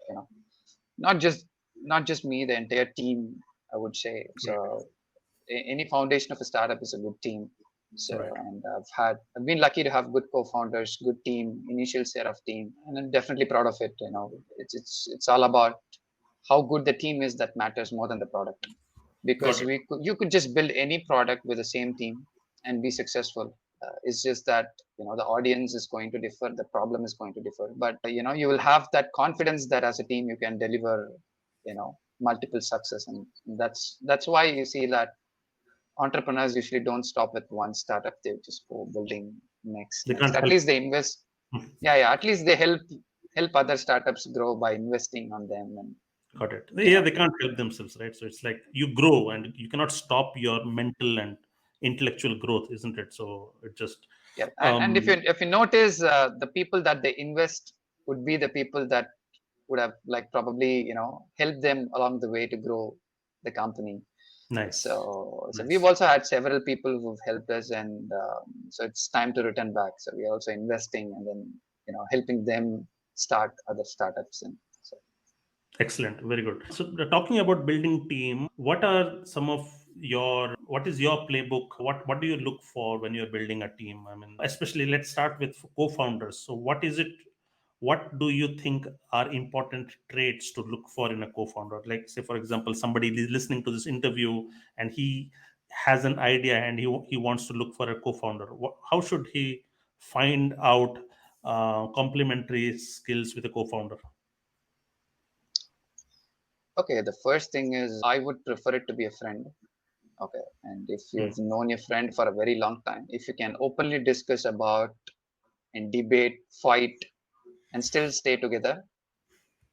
Not just not just me, the entire team, I would say. Right. So any foundation of a startup is a good team. So, Right. and I've been lucky to have good co-founders, good team, initial set of team, and I'm definitely proud of it. It's all about how good the team is that matters more than the product. Got Because it. you could just build any product with the same team and be successful. It's just that the audience is going to differ, the problem is going to differ, but you will have that confidence that as a team you can deliver multiple success, and that's why you see that entrepreneurs usually don't stop with one startup. They just go building They next. can't At help. least they invest. Yeah, at least they help other startups grow by investing on them. And Got it. you Yeah, know they can't help themselves, right? So it's like you grow and you cannot stop your mental and intellectual growth, isn't it? So it just yeah. And if you um if you notice, the people that they invest would be the people that would have like probably helped them along the way to grow the company. So nice. so we've Nice. also had several people who've helped us, and so it's time to return back. So we're also investing and then helping them start other startups. And so Excellent. Very good. So talking about building team, what are some of what is your playbook? What do you look for when you're building a team? I mean, especially let's start with co-founders. So what is it? What do you think are important traits to look for in a co-founder? Like, say, for example, somebody is listening to this interview and he has an idea and he wants to look for a co-founder. How should he find out complementary skills with a co-founder? okay, the first thing is I would prefer it to be a friend. Okay, and if Hmm. you've known your friend for a very long time, if you can openly discuss about and debate, fight, and still stay together.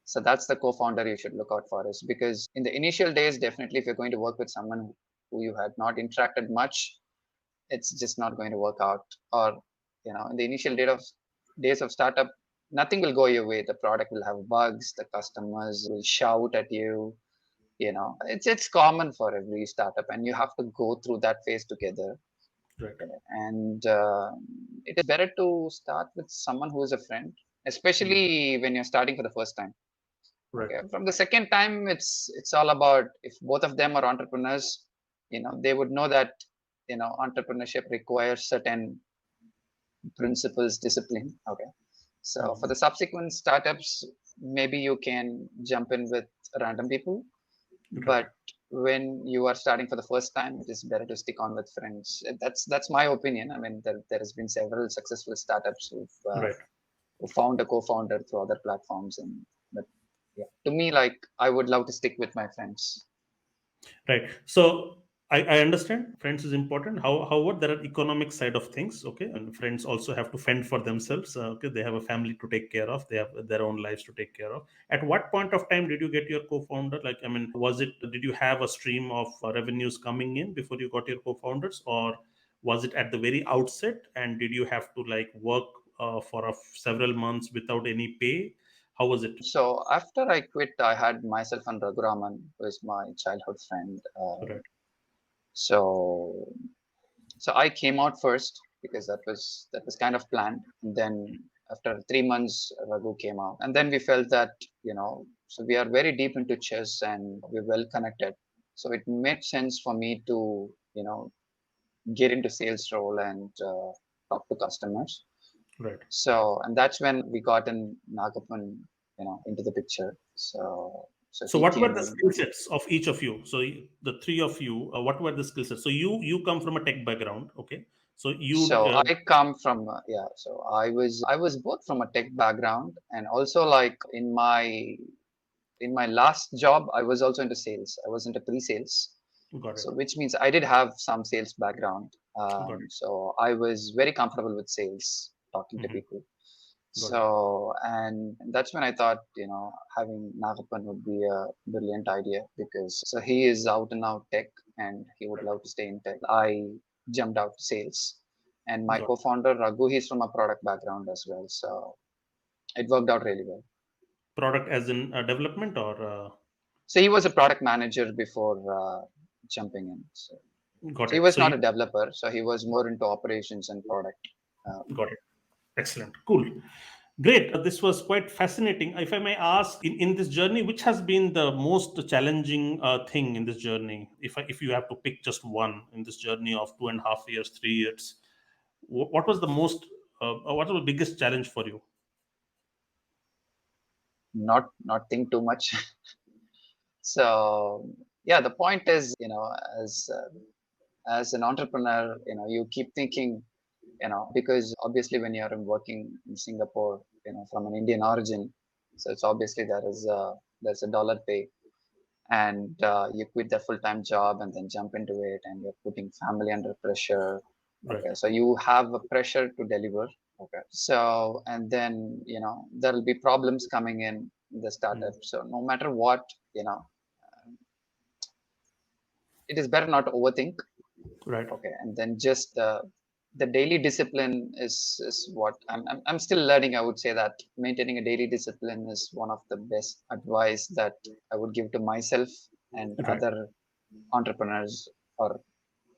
So that's the co-founder you should look out for, is because in the initial days, definitely if you're going to work with someone who you had not interacted much, it's just not going to work out. Or in the initial days of startup, nothing will go your way. The product will have bugs, the customers will shout at you. It's common for every startup, and you have to go through that phase together. Right. And it is better to start with someone who is a friend, Hmm. especially when you're starting for the first time. Right. Okay, from the second time, it's all about, if both of them are entrepreneurs, they would know that entrepreneurship requires certain principles, discipline. Okay, so for Hmm. the subsequent startups, maybe you can jump in with random people, Right. but when you are starting for the first time, it is better to stick on with friends. That's my opinion. I mean, there has been several successful startups Right. who found a co-founder through other platforms, and but yeah, to me, like, I would love to stick with my friends. Right. So I understand friends is important. However, there are economic side of things. Okay, and friends also have to fend for themselves. Okay, they have a family to take care of. They have their own lives to take care of. At what point of time did you get your co-founder? Like, I mean, was it? Did you have a stream of revenues coming in before you got your co-founders, or was it at the very outset? And did you have to like work for several months without any pay? How was it? So after I quit, I had myself and Raghuraman, who is my childhood friend. Right. So so I came out first because that was kind of planned. And then after 3 months, Raghu came out, and then we felt that so we are very deep into chess and we're well connected. So it made sense for me to get into sales role and talk to customers. Right. So, and that's when we got in Nagapan, into the picture. So So, he what were came the in. skill sets of each of you? So, the three of you, what were the skill sets? So, you come from a tech background, okay? So, you So I come from yeah. So I was both from a tech background, and also like in my last job, I was also into sales. I was into pre-sales. got it, So which means I did have some sales background. got it, So I was very comfortable with sales, talking to hmm, people. got it. So, and that's when I thought, having Nagapan would be a brilliant idea, because so he is out and out tech and he would love to stay in tech. I jumped out to sales, and my Got co-founder Raghu, he's from a product background as well. So it worked out really well. product as in development or So he was a product manager before jumping in. So got he it. was So, not a you developer. So he was more into operations and product. got it. Excellent, cool. Great. This was quite fascinating. If I may ask, in this journey, which has been the most challenging thing in this journey? If you have to pick just one in this journey of 2.5 years, 3 years, what was the what was the biggest challenge for you? Not think too much. So yeah, the point is, as as an entrepreneur, you keep thinking, because obviously when you're working in Singapore, from an Indian origin, so it's obviously there's a dollar pay, and you quit the full-time job and then jump into it, and you're putting family under pressure. Right. Okay, so you have a pressure to deliver. Okay, so and then there will be problems coming in the Mm. startup. So no matter what, it is better not to overthink. Right. Okay, and then just the daily discipline is what I'm still learning. I would say that maintaining a daily discipline is one of the best advice that I would give to myself and Right. other entrepreneurs, or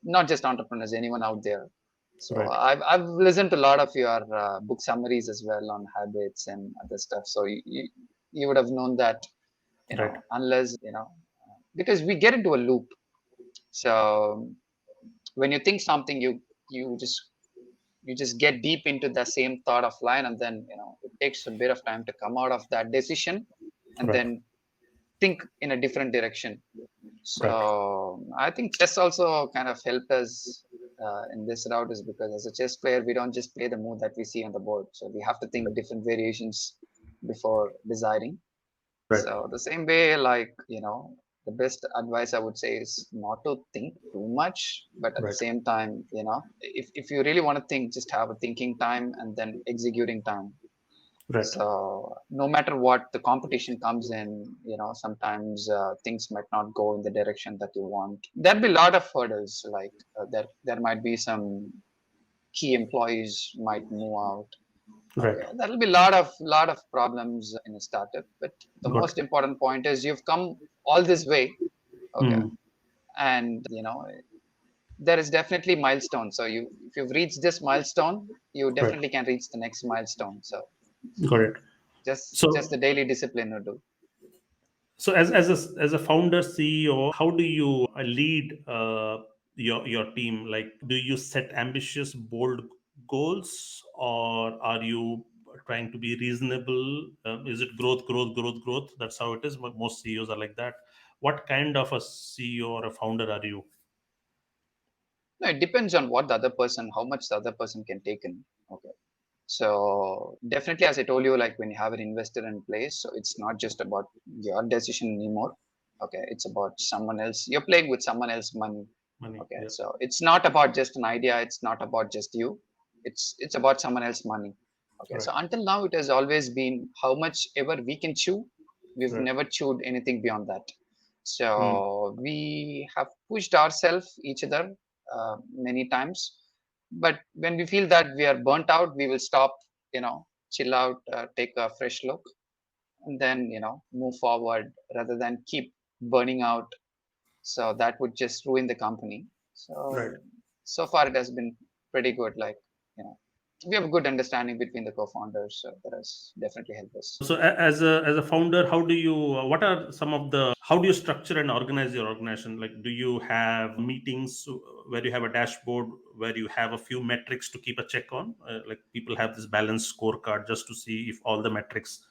not just entrepreneurs, anyone out there. So Right. I've listened to a lot of your book summaries as well on habits and other stuff. So you would have known that, Right. unless because we get into a loop. So when you think something, you just you just get deep into the same thought of line, and then it takes a bit of time to come out of that decision and Right. then think in a different direction. So Right. I think chess also kind of helped us in this route, is because as a chess player we don't just play the move that we see on the board, so we have to think different variations before deciding. Right. So the same way, like, the best advice I would say is not to think too much, but at the Right. same time, if you really want to think, just have a thinking time and then executing time. Right. So no matter what the competition comes in, sometimes things might not go in the direction that you want. There'll be a lot of hurdles, like there might be some key employees might move out. Right. Okay, that'll be a lot of problems in a startup. But the Got it. most important point is you've come all this way. Okay, Mm. and there is definitely milestone. So if you've reached this milestone, you Right. definitely can reach the next milestone. So Got it. just So the daily discipline will do. So as a founder CEO, how do you lead your team? Like, do you set ambitious, bold goals, or are you trying to be reasonable? Is it growth, growth, growth, growth? That's how it is. But most CEOs are like that. What kind of a CEO or a founder are you? No, it depends on what the other person, how much the other person can take in. Okay. So definitely, as I told you, like when you have an investor in place, so it's not just about your decision anymore. Okay, it's about someone else. You're playing with someone else's money. Money. Okay, Yeah. so it's not about just an idea. It's not about just you. It's about someone else's money. Okay, Right. so until now, it has always been how much ever we can chew. We've Right. never chewed anything beyond that. Mm. So we have pushed ourselves, each other, many times. But when we feel that we are burnt out, we will stop, chill out, take a fresh look, and then, move forward rather than keep burning out. So that would just ruin the company. Right. So far it has been pretty good. Like, you know, we have a good understanding between the co-founders. So that has definitely helped us. So as a founder, how do you what are some of the how do you structure and organize your organization? Like, do you have meetings where you have a dashboard where you have a few metrics to keep a check on? Like, people have this balanced scorecard just to see if all the metrics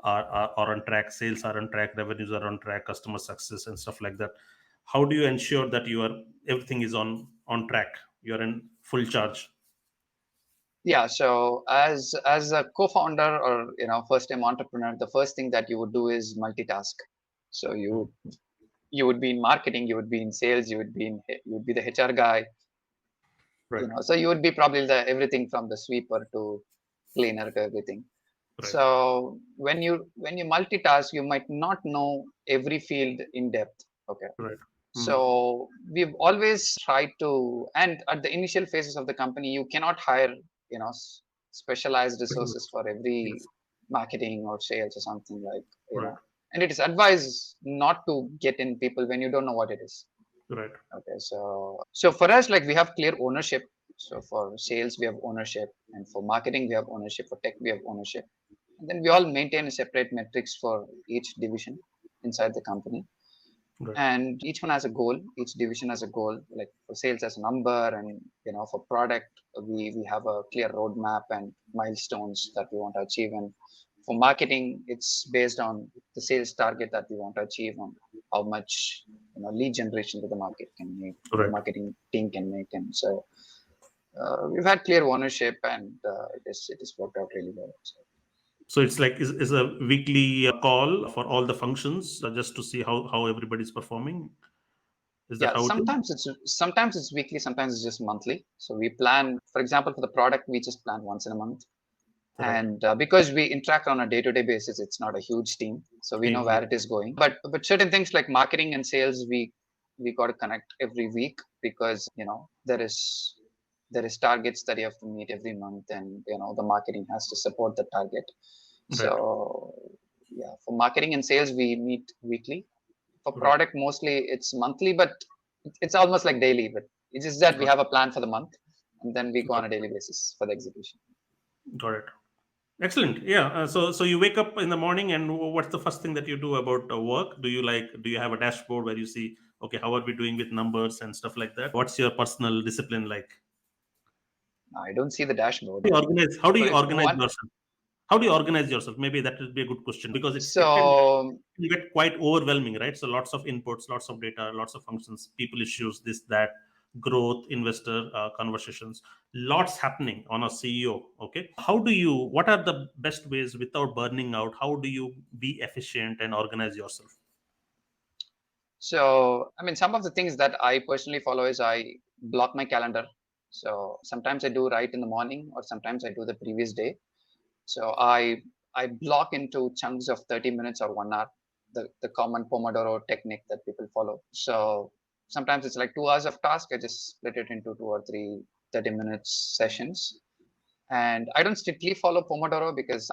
are on track, sales are on track, revenues are on track, customer success and stuff like that. How do you ensure that everything is on track, you're in full charge? Yeah. So as a co-founder, or first time entrepreneur, the first thing that you would do is multitask. So you would be in marketing, you would be in sales, you would be the HR guy. Right. So you would be probably the everything from the sweeper to cleaner to everything. Right. So when you multitask, you might not know every field in depth. Okay. Right. Mm. So we've always tried to, and at the initial phases of the company, you cannot hire, you know, s- specialized resources for every Yes. marketing or sales or something, like, Right. and it is advised not to get in people when you don't know what it is. Right. Okay. So for us, like, we have clear ownership. So for sales, we have ownership, and for marketing, we have ownership. For tech, we have ownership. And then we all maintain separate metrics for each division inside the company. Right. And each one has a goal. Each division has a goal. Like for sales as a number, and for product, we have a clear roadmap and milestones that we want to achieve. And for marketing, it's based on the sales target that we want to achieve, on how much lead generation that the market can make, the Right. marketing team can make. And so we've had clear ownership, and it is worked out really well. So, So it's like is a weekly call for all the functions just to see how everybody's performing. Is that yeah, how it is? sometimes it's weekly, sometimes it's just monthly. So we plan, for example, for the product, we just plan once in a month. Right. And because we interact on a day-to-day basis, it's not a huge team, so we know Team. where Yeah. it is going. But certain things like marketing and sales, we got to connect every week, because there is targets that you have to meet every month, and the marketing has to support the target. Right. So yeah, for marketing and sales we meet weekly. For Right. product, mostly it's monthly, but it's almost like daily. But it's just that we Got, have a plan for the month, and then we go got, on a daily basis for the execution. got it. Excellent. Yeah. So you wake up in the morning, and what's the first thing that you do about work? Do you have a dashboard where you see, okay, how are we doing with numbers and stuff like that? What's your personal discipline like? I don't see the dashboard. How do you organize? How do you But organize one, yourself? How do you organize yourself? Maybe that would be a good question because so it can get quite overwhelming, right? So lots of inputs, lots of data, lots of functions, people issues, this, that, growth, investor conversations, lots happening on a CEO. Okay, what are the best ways without burning out? How do you be efficient and organize yourself? so I mean, some of the things that I personally follow is I block my calendar. So sometimes I do right in the morning, or sometimes I do the previous day. So I block into chunks of 30 minutes or 1 hour, the common Pomodoro technique that people follow. So sometimes it's like 2 hours of task. I just split it into two or three 30 minutes sessions. And I don't strictly follow Pomodoro, because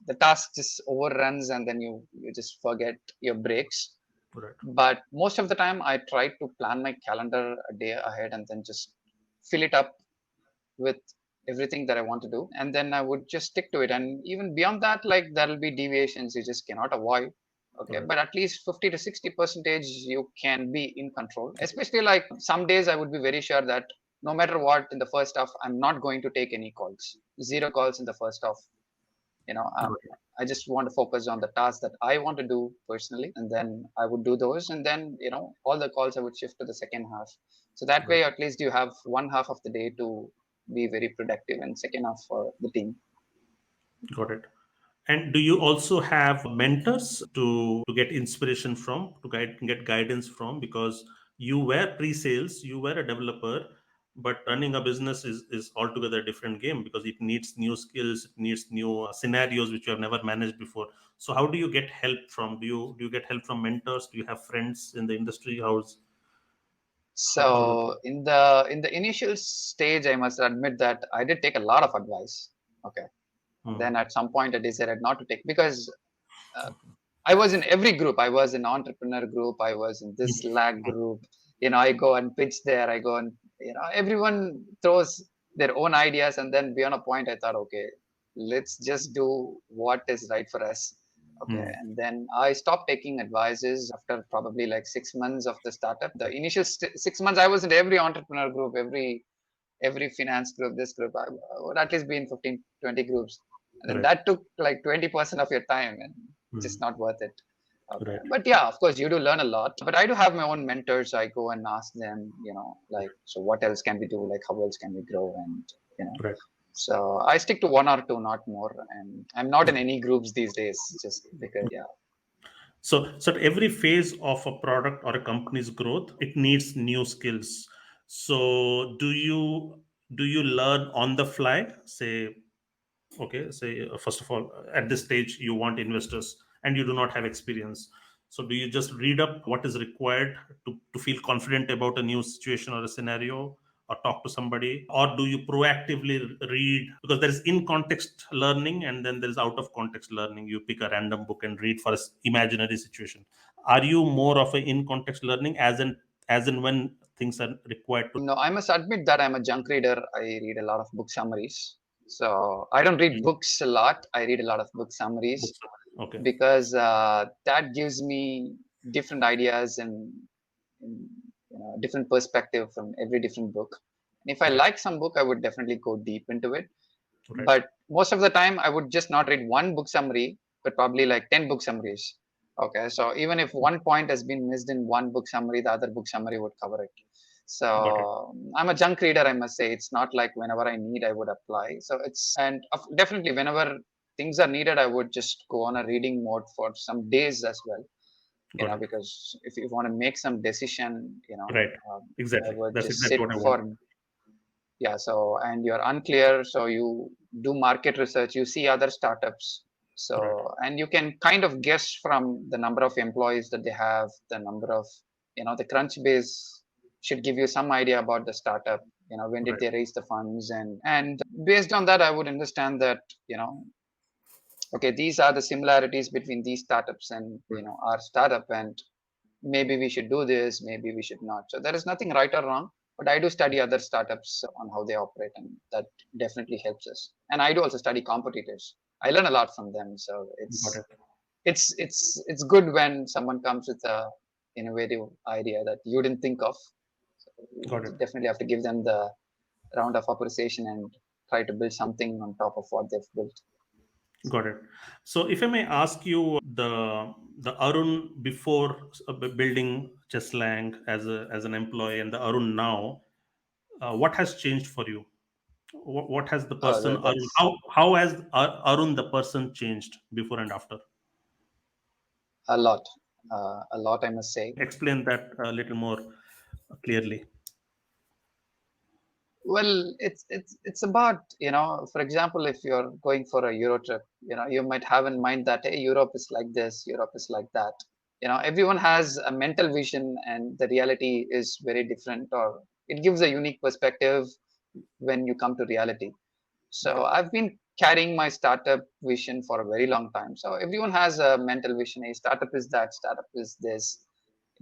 the task just overruns, and then you just forget your breaks. Right. But most of the time I try to plan my calendar a day ahead, and then just fill it up with everything that I want to do, and then I would just stick to it. And even beyond that, like, there'll be deviations you just cannot avoid. Okay, Right. but at least 50 to 60% you can be in control. Especially like some days I would be very sure that no matter what, in the first half I'm not going to take any calls. Zero calls in the first half. You know, um, Right. I just want to focus on the tasks that I want to do personally, and then I would do those, and then all the calls I would shift to the second half. So that Right. way, at least you have one half of the day to be very productive, and second half for the team. Got it. And do you also have mentors to get inspiration from, to get guidance from? Because you were pre-sales, you were a developer, but running a business is altogether a different game because it needs new skills, it needs new scenarios which you have never managed before. So how do you get help from? Do you get help from mentors? Do you have friends in the industry? How does So in the initial stage, I must admit that I did take a lot of advice. Okay, and Hmm. then at some point I decided not to take, because uh, I was in every group. I was in entrepreneur group. I was in this Slack group. I go and pitch there. I go and everyone throws their own ideas, and then beyond a point, I thought, okay, let's just do what is right for us. Okay, Hmm. and then I stopped taking advices after probably like 6 months of the startup. The initial 6 months, I was in every entrepreneur group, every finance group, this group. I would at least be in 15, 20 groups. And then Right. that took like 20% of your time, and Hmm. just not worth it. Okay. Right. But yeah, of course, you do learn a lot. But I do have my own mentors. I go and ask them, like, so what else can we do? Like, how else can we grow? And, you know, Right. so I stick to one or two, not more. And I'm not in any groups these days, just because, yeah. So at every phase of a product or a company's growth, it needs new skills. So do you learn on the fly? Say first of all, at this stage you want investors and you do not have experience. So do you just read up what is required to feel confident about a new situation or a scenario, or talk to somebody, or do you proactively read? Because there is in context learning and then there is out of context learning. You pick a random book and read for an imaginary situation. Are you more of a in context learning, as in when things are required to? No, I must admit that I'm a junk reader. I read a lot of book summaries. So I don't read Mm. books a lot. I read a lot of book summaries Books. Okay. because that gives me different ideas and different perspective from every different book. And if I Right. like some book, I would definitely go deep into it. Right. But most of the time, I would just not read one book summary, but probably like 10 book summaries. Okay, so even if one point has been missed in one book summary, the other book summary would cover it. Got it. So I'm a junk reader, I must say. It's not like whenever I need, I would apply. So definitely whenever things are needed, I would just go on a reading mode for some days as well. Got it. Because if you want to make some decision, Right. I Exactly. would That's just exactly sit what I want. for, yeah. So, and you're unclear. So you do market research, you see other startups. Right. So, and you can kind of guess from the number of employees that they have, the number of, the crunch base should give you some idea about the startup. When did Right. they raise the funds? And based on that, I would understand that, okay, these are the similarities between these startups and, Right. our startup. And maybe we should do this, maybe we should not. So there is nothing right or wrong, but I do study other startups on how they operate, and that definitely helps us. And I do also study competitors. I learn a lot from them. So Got it's it. it's it's it's good when someone comes with a innovative idea that you didn't think of. So Got you it. definitely have to give them the round of appreciation and try to build something on top of what they've built. Got it. So, if I may ask you, the Arun before building Chesslang as an employee, and the Arun now, what has changed for you? What has the person Arun? That's How has Arun the person changed before and after? a lot, a lot, I must say. Explain that a little more clearly. Well, it's about, for example, if you're going for a Euro trip, you might have in mind that, hey, Europe is like this, Europe is like that. Everyone has a mental vision, and the reality is very different, or it gives a unique perspective when you come to reality. So Okay. I've been carrying my startup vision for a very long time. So everyone has a mental vision. A startup is that, startup is this.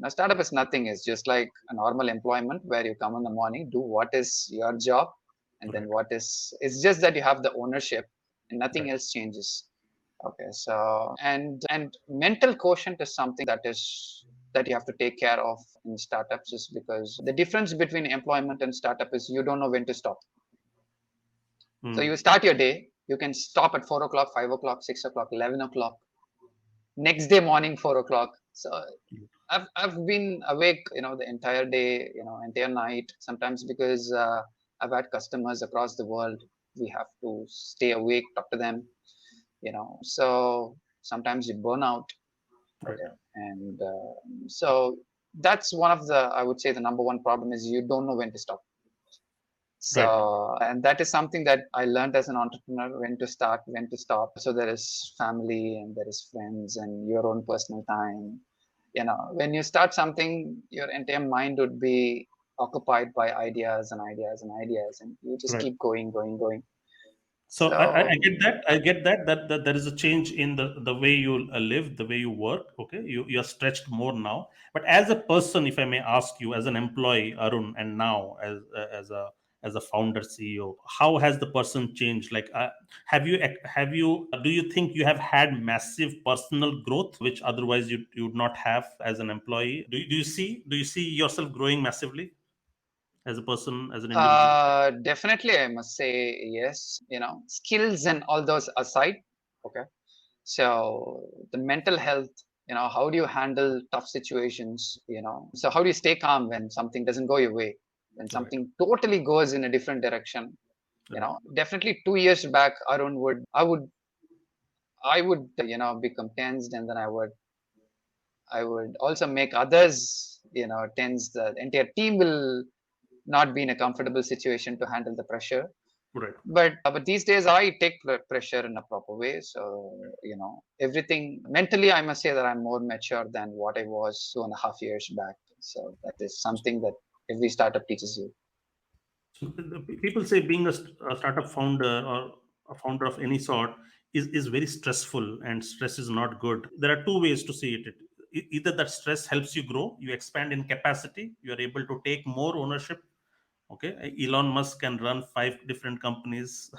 Startup is nothing. It's just like a normal employment where you come in the morning, do what is your job, and then Right. it's just that you have the ownership and nothing Right. else changes. Okay. So, and mental quotient is something that you have to take care of in startups, is because the difference between employment and startup is you don't know when to stop. So Hmm. you start your day, you can stop at 4 o'clock, 5 o'clock, 6 o'clock, 11 o'clock, next day morning 4 o'clock. So I've been awake, the entire day, entire night. Sometimes because I've had customers across the world, we have to stay awake, talk to them, So sometimes you burn out. Right. Okay, and so that's one of the, I would say, the number one problem is you don't know when to stop. Right. So, and that is something that I learned as an entrepreneur, when to start, when to stop. So there is family and there is friends and your own personal time. When you start something, your entire mind would be occupied by ideas and ideas and ideas, and you just Right. keep going, going, going. So I So, get that. I get that there is a change in the way you live, the way you work. Okay, you're stretched more now. But as a person, if I may ask you, as an employee, Arun, and now as a founder CEO, how has the person changed? Like, have you do you think you have had massive personal growth, which otherwise you would not have as an employee? Do you see yourself growing massively as a person, as an individual? definitely, I must say yes. Skills and all those aside. Okay. So the mental health, how do you handle tough situations? So how do you stay calm when something doesn't go your way, when Right. something totally goes in a different direction? Right. Definitely 2 years back, Arun I would, become tensed, and then I would also make others, tense. The entire team will not be in a comfortable situation to handle the pressure. Right. But these days I take pressure in a proper way. So everything mentally, I must say that I'm more mature than what I was 2.5 years back. So that is something that every startup teaches you. So people say being a startup founder or a founder of any sort is very stressful, and stress is not good. There are two ways to see it. Either that stress helps you grow, you expand in capacity, you are able to take more ownership, Okay, Elon Musk can run 5 different companies.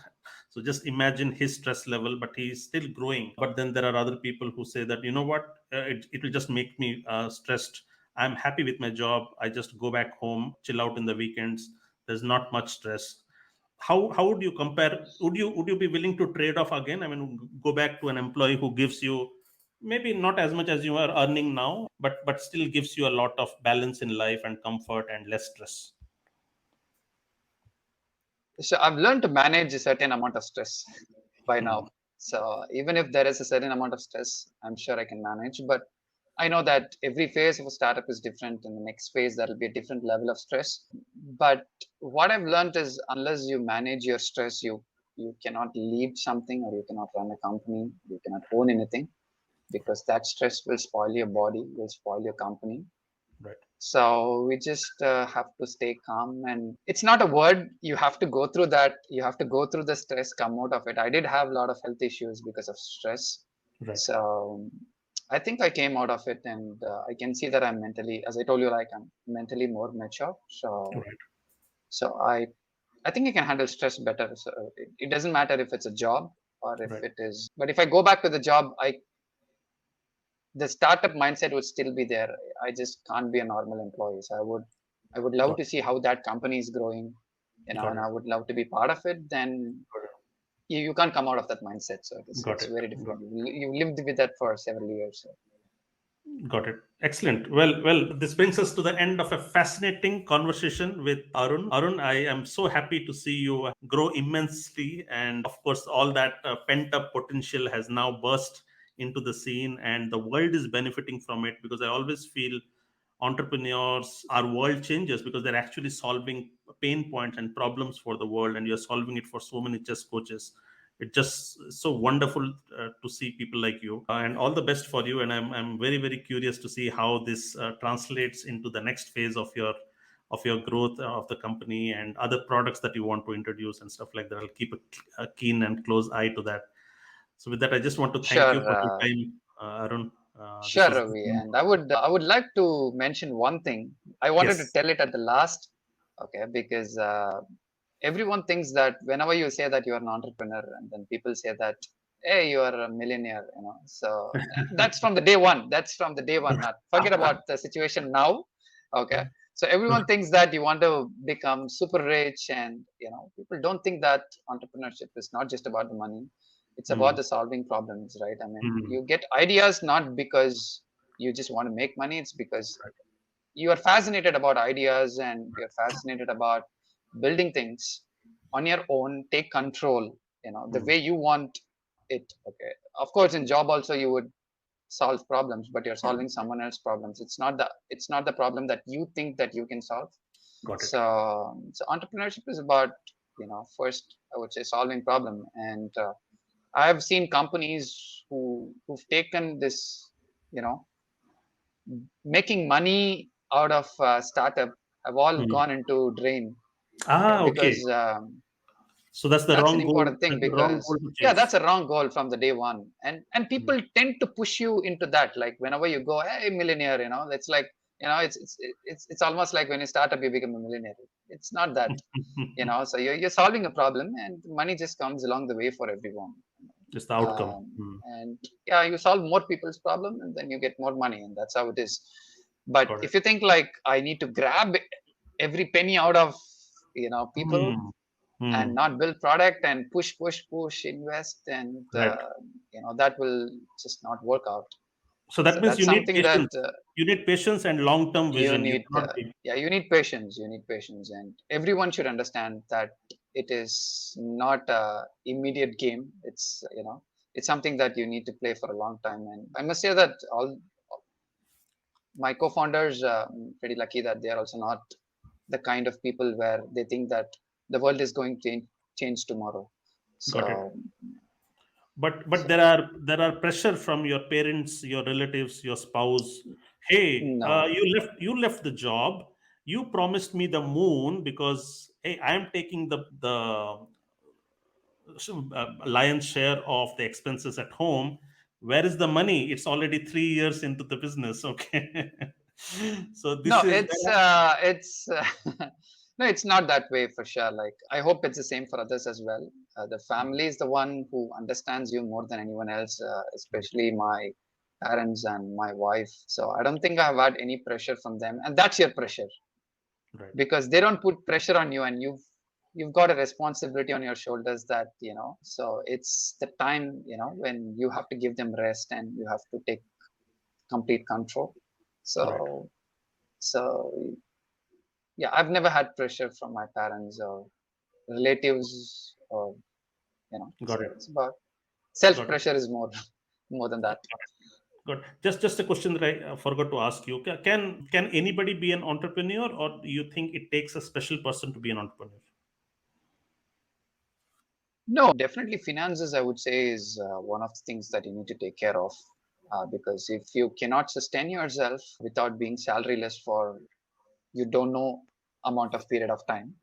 So just imagine his stress level, but he's still growing. But then there are other people who say that, you know what, it will just make me stressed. I'm happy with my job. I just go back home, chill out in the weekends. There's not much stress. How would you compare? Would you be willing to trade off again? I mean, go back to an employee who gives you maybe not as much as you are earning now, but still gives you a lot of balance in life and comfort and less stress. So I've learned to manage a certain amount of stress by Hmm. now. So even if there is a certain amount of stress, I'm sure I can manage. But I know that every phase of a startup is different. In the next phase, there'll be a different level of stress. But what I've learned is unless you manage your stress, you cannot lead something, or you cannot run a company, you cannot own anything, because that stress will spoil your body, will spoil your company. Right. So we just have to stay calm, and it's not a word. You have to go through that. You have to go through the stress, come out of it. I did have a lot of health issues because of stress. Right. So I think I came out of it, and I can see that I'm mentally, as I told you, like I'm mentally more mature. So Right. so I think I can handle stress better. So it doesn't matter if it's a job or if Right. it is. But if I go back to the job, I the startup mindset would still be there. I just can't be a normal employee. So I would love Got to see how that company is growing, got and it. I would love to be part of it. Then Got you can't come out of that mindset. So it. Got it's it. very Got difficult. You lived with that for several years. So. Got it. Excellent. Well, this brings us to the end of a fascinating conversation with Arun. Arun, I am so happy to see you grow immensely. And of course, all that pent up potential has now burst into the scene, and the world is benefiting from it, because I always feel entrepreneurs are world changers because they're actually solving pain points and problems for the world, and you're solving it for so many chess coaches. It's just so wonderful to see people like you, and all the best for you. And I'm very very curious to see how this translates into the next phase of your growth of the company and other products that you want to introduce and stuff like that. I'll keep a keen and close eye to that. So with that, I just want to thank you Sure, for your time, Arun. This sure, was Ravi. And I would like to mention one thing. I wanted to yes. tell it at the last, okay, because everyone thinks that whenever you say that you are an entrepreneur, and then people say that, hey, you are a millionaire, so that's from the day one. That's from the day one. Not forget about the situation now. Okay, so everyone thinks that you want to become super rich, and people don't think that entrepreneurship is not just about the money. It's about Hmm. the solving problems, right? I mean, Hmm. you get ideas not because you just want to make money. It's because Right. you are fascinated about ideas, and you're fascinated about building things on your own, take control, the Hmm. way you want it. Okay, of course in job also you would solve problems, but you're solving someone else's problems. It's not the problem that you think that you can solve. Got it. So entrepreneurship is about, first I would say solving problem. And I have seen companies who've taken this, you know making money out of startup, have all Hmm. gone into drain. Okay, Okay. because So that's the that's an wrong goal. important thing. That's the wrong Because goal to yeah, chase. that's a wrong goal from the day one. And Hmm. people tend to push you into that. Like whenever you go, hey, millionaire, it's like, it's almost like when you start up you become a millionaire. It's not that. So you're solving a problem, and money just comes along the way for everyone. It's the outcome. um, Hmm. and yeah, you solve more people's problem, and then you get more money, and that's how it is. But Got it. if you think like I need to grab every penny out of people, Hmm. and Hmm. not build product and push invest, and Right. that will just not work out. So that So means that's you need something that patience. You need patience and long-term you vision. You need cannot be. yeah, you need patience, and everyone should understand that it is not a immediate game. It's something that you need to play for a long time. And I must say that all my co-founders, pretty lucky that they are also not the kind of people where they think that the world is going to change tomorrow. Got it. So But so there are pressure from your parents, your relatives, your spouse. Hey, no. you left the job. You promised me the moon because hey, I am taking the lion's share of the expenses at home. Where is the money? It's already 3 years into the business. Okay. So No, this is it's No, it's not that way for sure. Like, I hope it's the same for others as well. The family is the one who understands you more than anyone else, Right. especially my parents and my wife. So I don't think I've had any pressure from them, and that's your pressure Right. because they don't put pressure on you, and you've got a responsibility on your shoulders that So it's the time when you have to give them rest and you have to take complete control. Right. So so yeah, I've never had pressure from my parents or relatives or Got so it. it's about self Got it. pressure is more more than that. Good. Just a question that I forgot to ask you. Can anybody be an entrepreneur, or do you think it takes a special person to be an entrepreneur? No, definitely finances, I would say, is one of the things that you need to take care of, because if you cannot sustain yourself without being salaryless for you don't know amount of period of time,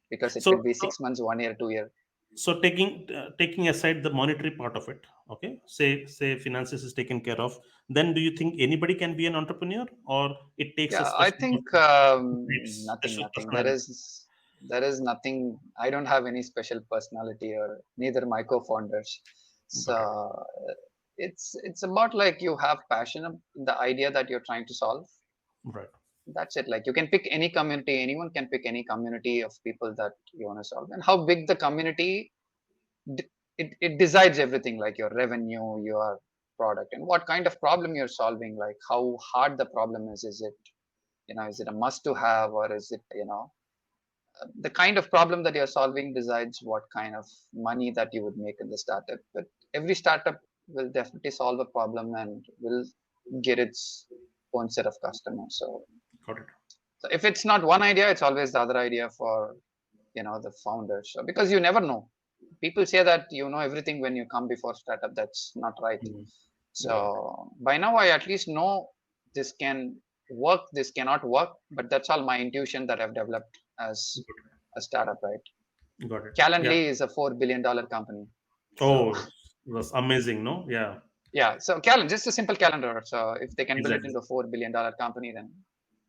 because it could So, be so 6 months, 1 year, 2 year. so taking aside the monetary part of it, okay, say finances is taken care of, then do you think anybody can be an entrepreneur, or it takes a Yeah, I special think person, nothing, special nothing. There personality? is nothing. I don't have any special personality, or neither my co-founders. So Got it. it's about like you have passion in the idea that you're trying to solve. Right. That's it. Like you can pick any community. Anyone can pick any community of people that you want to solve, and how big the community it decides everything, like your revenue, your product, and what kind of problem you're solving, like how hard the problem is it a must to have, or is it the kind of problem that you're solving decides what kind of money that you would make in the startup. But every startup will definitely solve a problem and will get its own set of customers. Got it. So if it's not one idea, it's always the other idea for the founders. So because you never know, people say that you know everything when you come before startup. That's not right. Mhm. Got it. So by now I at least know this can work, this cannot work, but that's all my intuition that I've developed as a startup, right? Got it. Yeah. Calendly is a $4 billion company. So Oh, that's amazing. No. Yeah. yeah, so calendar, just a simple calendar. So if they can build it Exactly. into a $4 billion company, then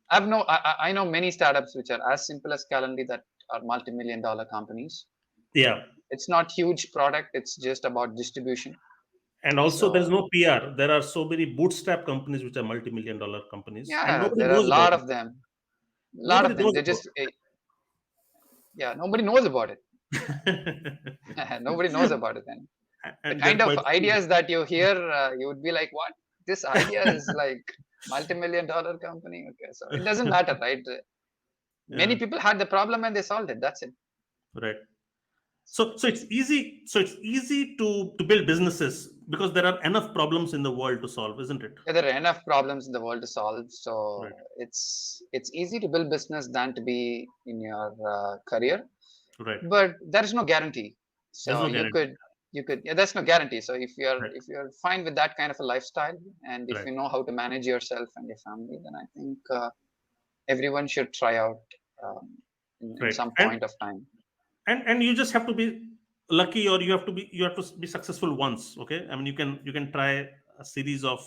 I know many startups which are as simple as Calendly that are multi-million-dollar companies. Yeah. It's not huge product. It's just about distribution. And also, there's So no PR. There are so many bootstrap companies which are multi-million dollar companies, and yeah, nobody there are a knows about lot it. of them. A lot Nobody of them. knows They about just yeah, nobody knows about it. it. Nobody knows about it. And the And kind they're of quite few. ideas that you hear, you would be like, what? This idea is like multi-million-dollar company. Okay, so it doesn't matter, right? Many Yeah, people had the problem and they solved it. That's it. right. So it's easy. So it's easy to build businesses because there are enough problems in the world to solve, isn't it? Yeah, there are enough problems in the world to solve, so Right. it's easy to build business than to be in your career. Right. But there is no guarantee. There's So no you guarantee. could yeah, there's no guarantee. So Right. if you're fine with that kind of a lifestyle, and if Right. you know how to manage yourself and your family, then I think everyone should try out in Right. some And point of time. and you just have to be lucky, or you have to be successful once. Okay. I mean, you can try a series of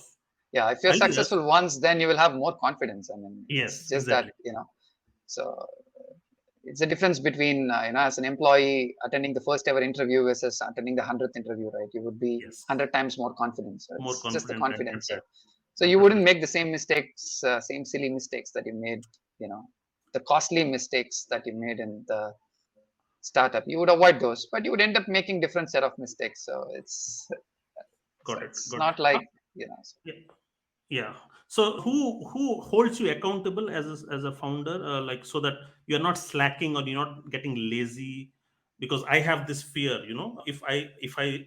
Yeah, if you're ideas. successful once, then you will have more confidence. I mean, it's Yes. just that Exactly. so it's a difference between as an employee attending the first ever interview versus attending the 100th interview, right? You would be Yes. 100 times more confident. So More it's just the confident and confidence. prepared So and you wouldn't prepared. make the same mistakes, same silly mistakes that you made, you know, the costly mistakes that you made in the startup. You would avoid those, but you would end up making different set of mistakes. So Got it. it's Got. not like you know. Yeah. Yeah. So who holds you accountable as a founder, like, so that you're not slacking or you're not getting lazy? Because I have this fear, if I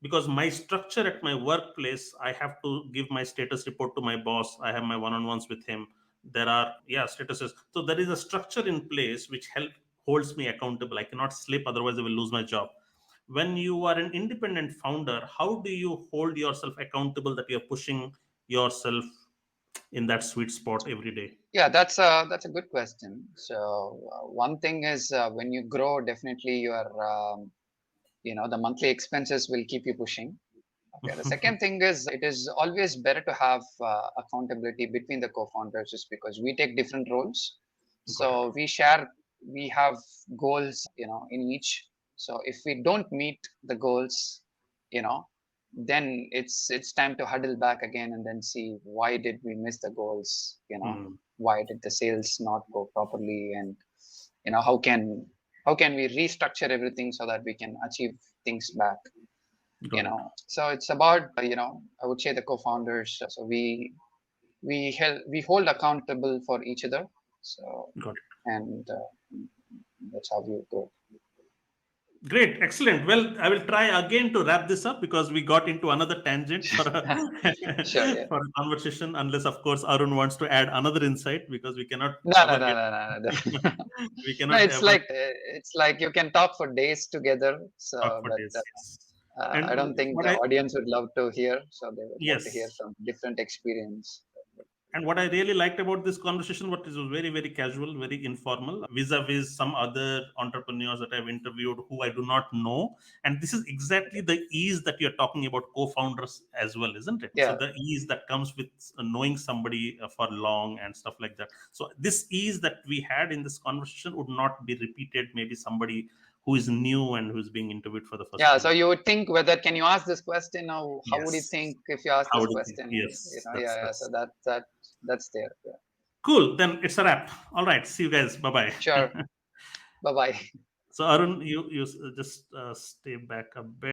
because my structure at my workplace, I have to give my status report to my boss. I have my one-on-ones with him. There are, yeah, statuses. So there is a structure in place which holds me accountable. I cannot slip, otherwise I will lose my job. When you are an independent founder, how do you hold yourself accountable that you're pushing yourself in that sweet spot every day? Yeah, that's a good question. So one thing is when you grow, definitely your the monthly expenses will keep you pushing. Okay. The second thing is it is always better to have accountability between the co-founders, just because we take different roles. Got it. So we share we have goals, in each. So if we don't meet the goals, you know, then it's time to huddle back again and then see why did we miss the goals, Hmm. why did the sales not go properly, and how can we restructure everything so that we can achieve things back. Got it. So it's about, I would say, the co-founders. So we hold accountable for each other. So, Got it. and that's how we go. Great, excellent. Well, I will try again to wrap this up because we got into another tangent for a Sure, yeah. for a conversation. Unless, of course, Arun wants to add another insight because we cannot No, no, ever no, get no, no, no. we No, cannot it's ever like you can talk for days together. talk So, for but days. Yes. I And don't think what the I audience would love to hear. So they would want to hear yes, from different experience. and what I really liked about this conversation, what is very, very casual, very informal, vis-a-vis some other entrepreneurs that I've interviewed who I do not know. And this is exactly the ease that you're talking about co-founders as well, isn't it? So Yeah, the ease that comes with knowing somebody for long and stuff like that. So this ease that we had in this conversation would not be repeated. Maybe somebody who is new and who's being interviewed for the first yeah. time. So you would think, whether can you ask this question, or how would you Yes. think if you ask How this do you think? question? And Yes, yeah, yeah. So that's there. Yeah. cool. Then it's a wrap. All right. See you guys. Bye bye. Sure. Bye bye. So Arun, you just stay back a bit.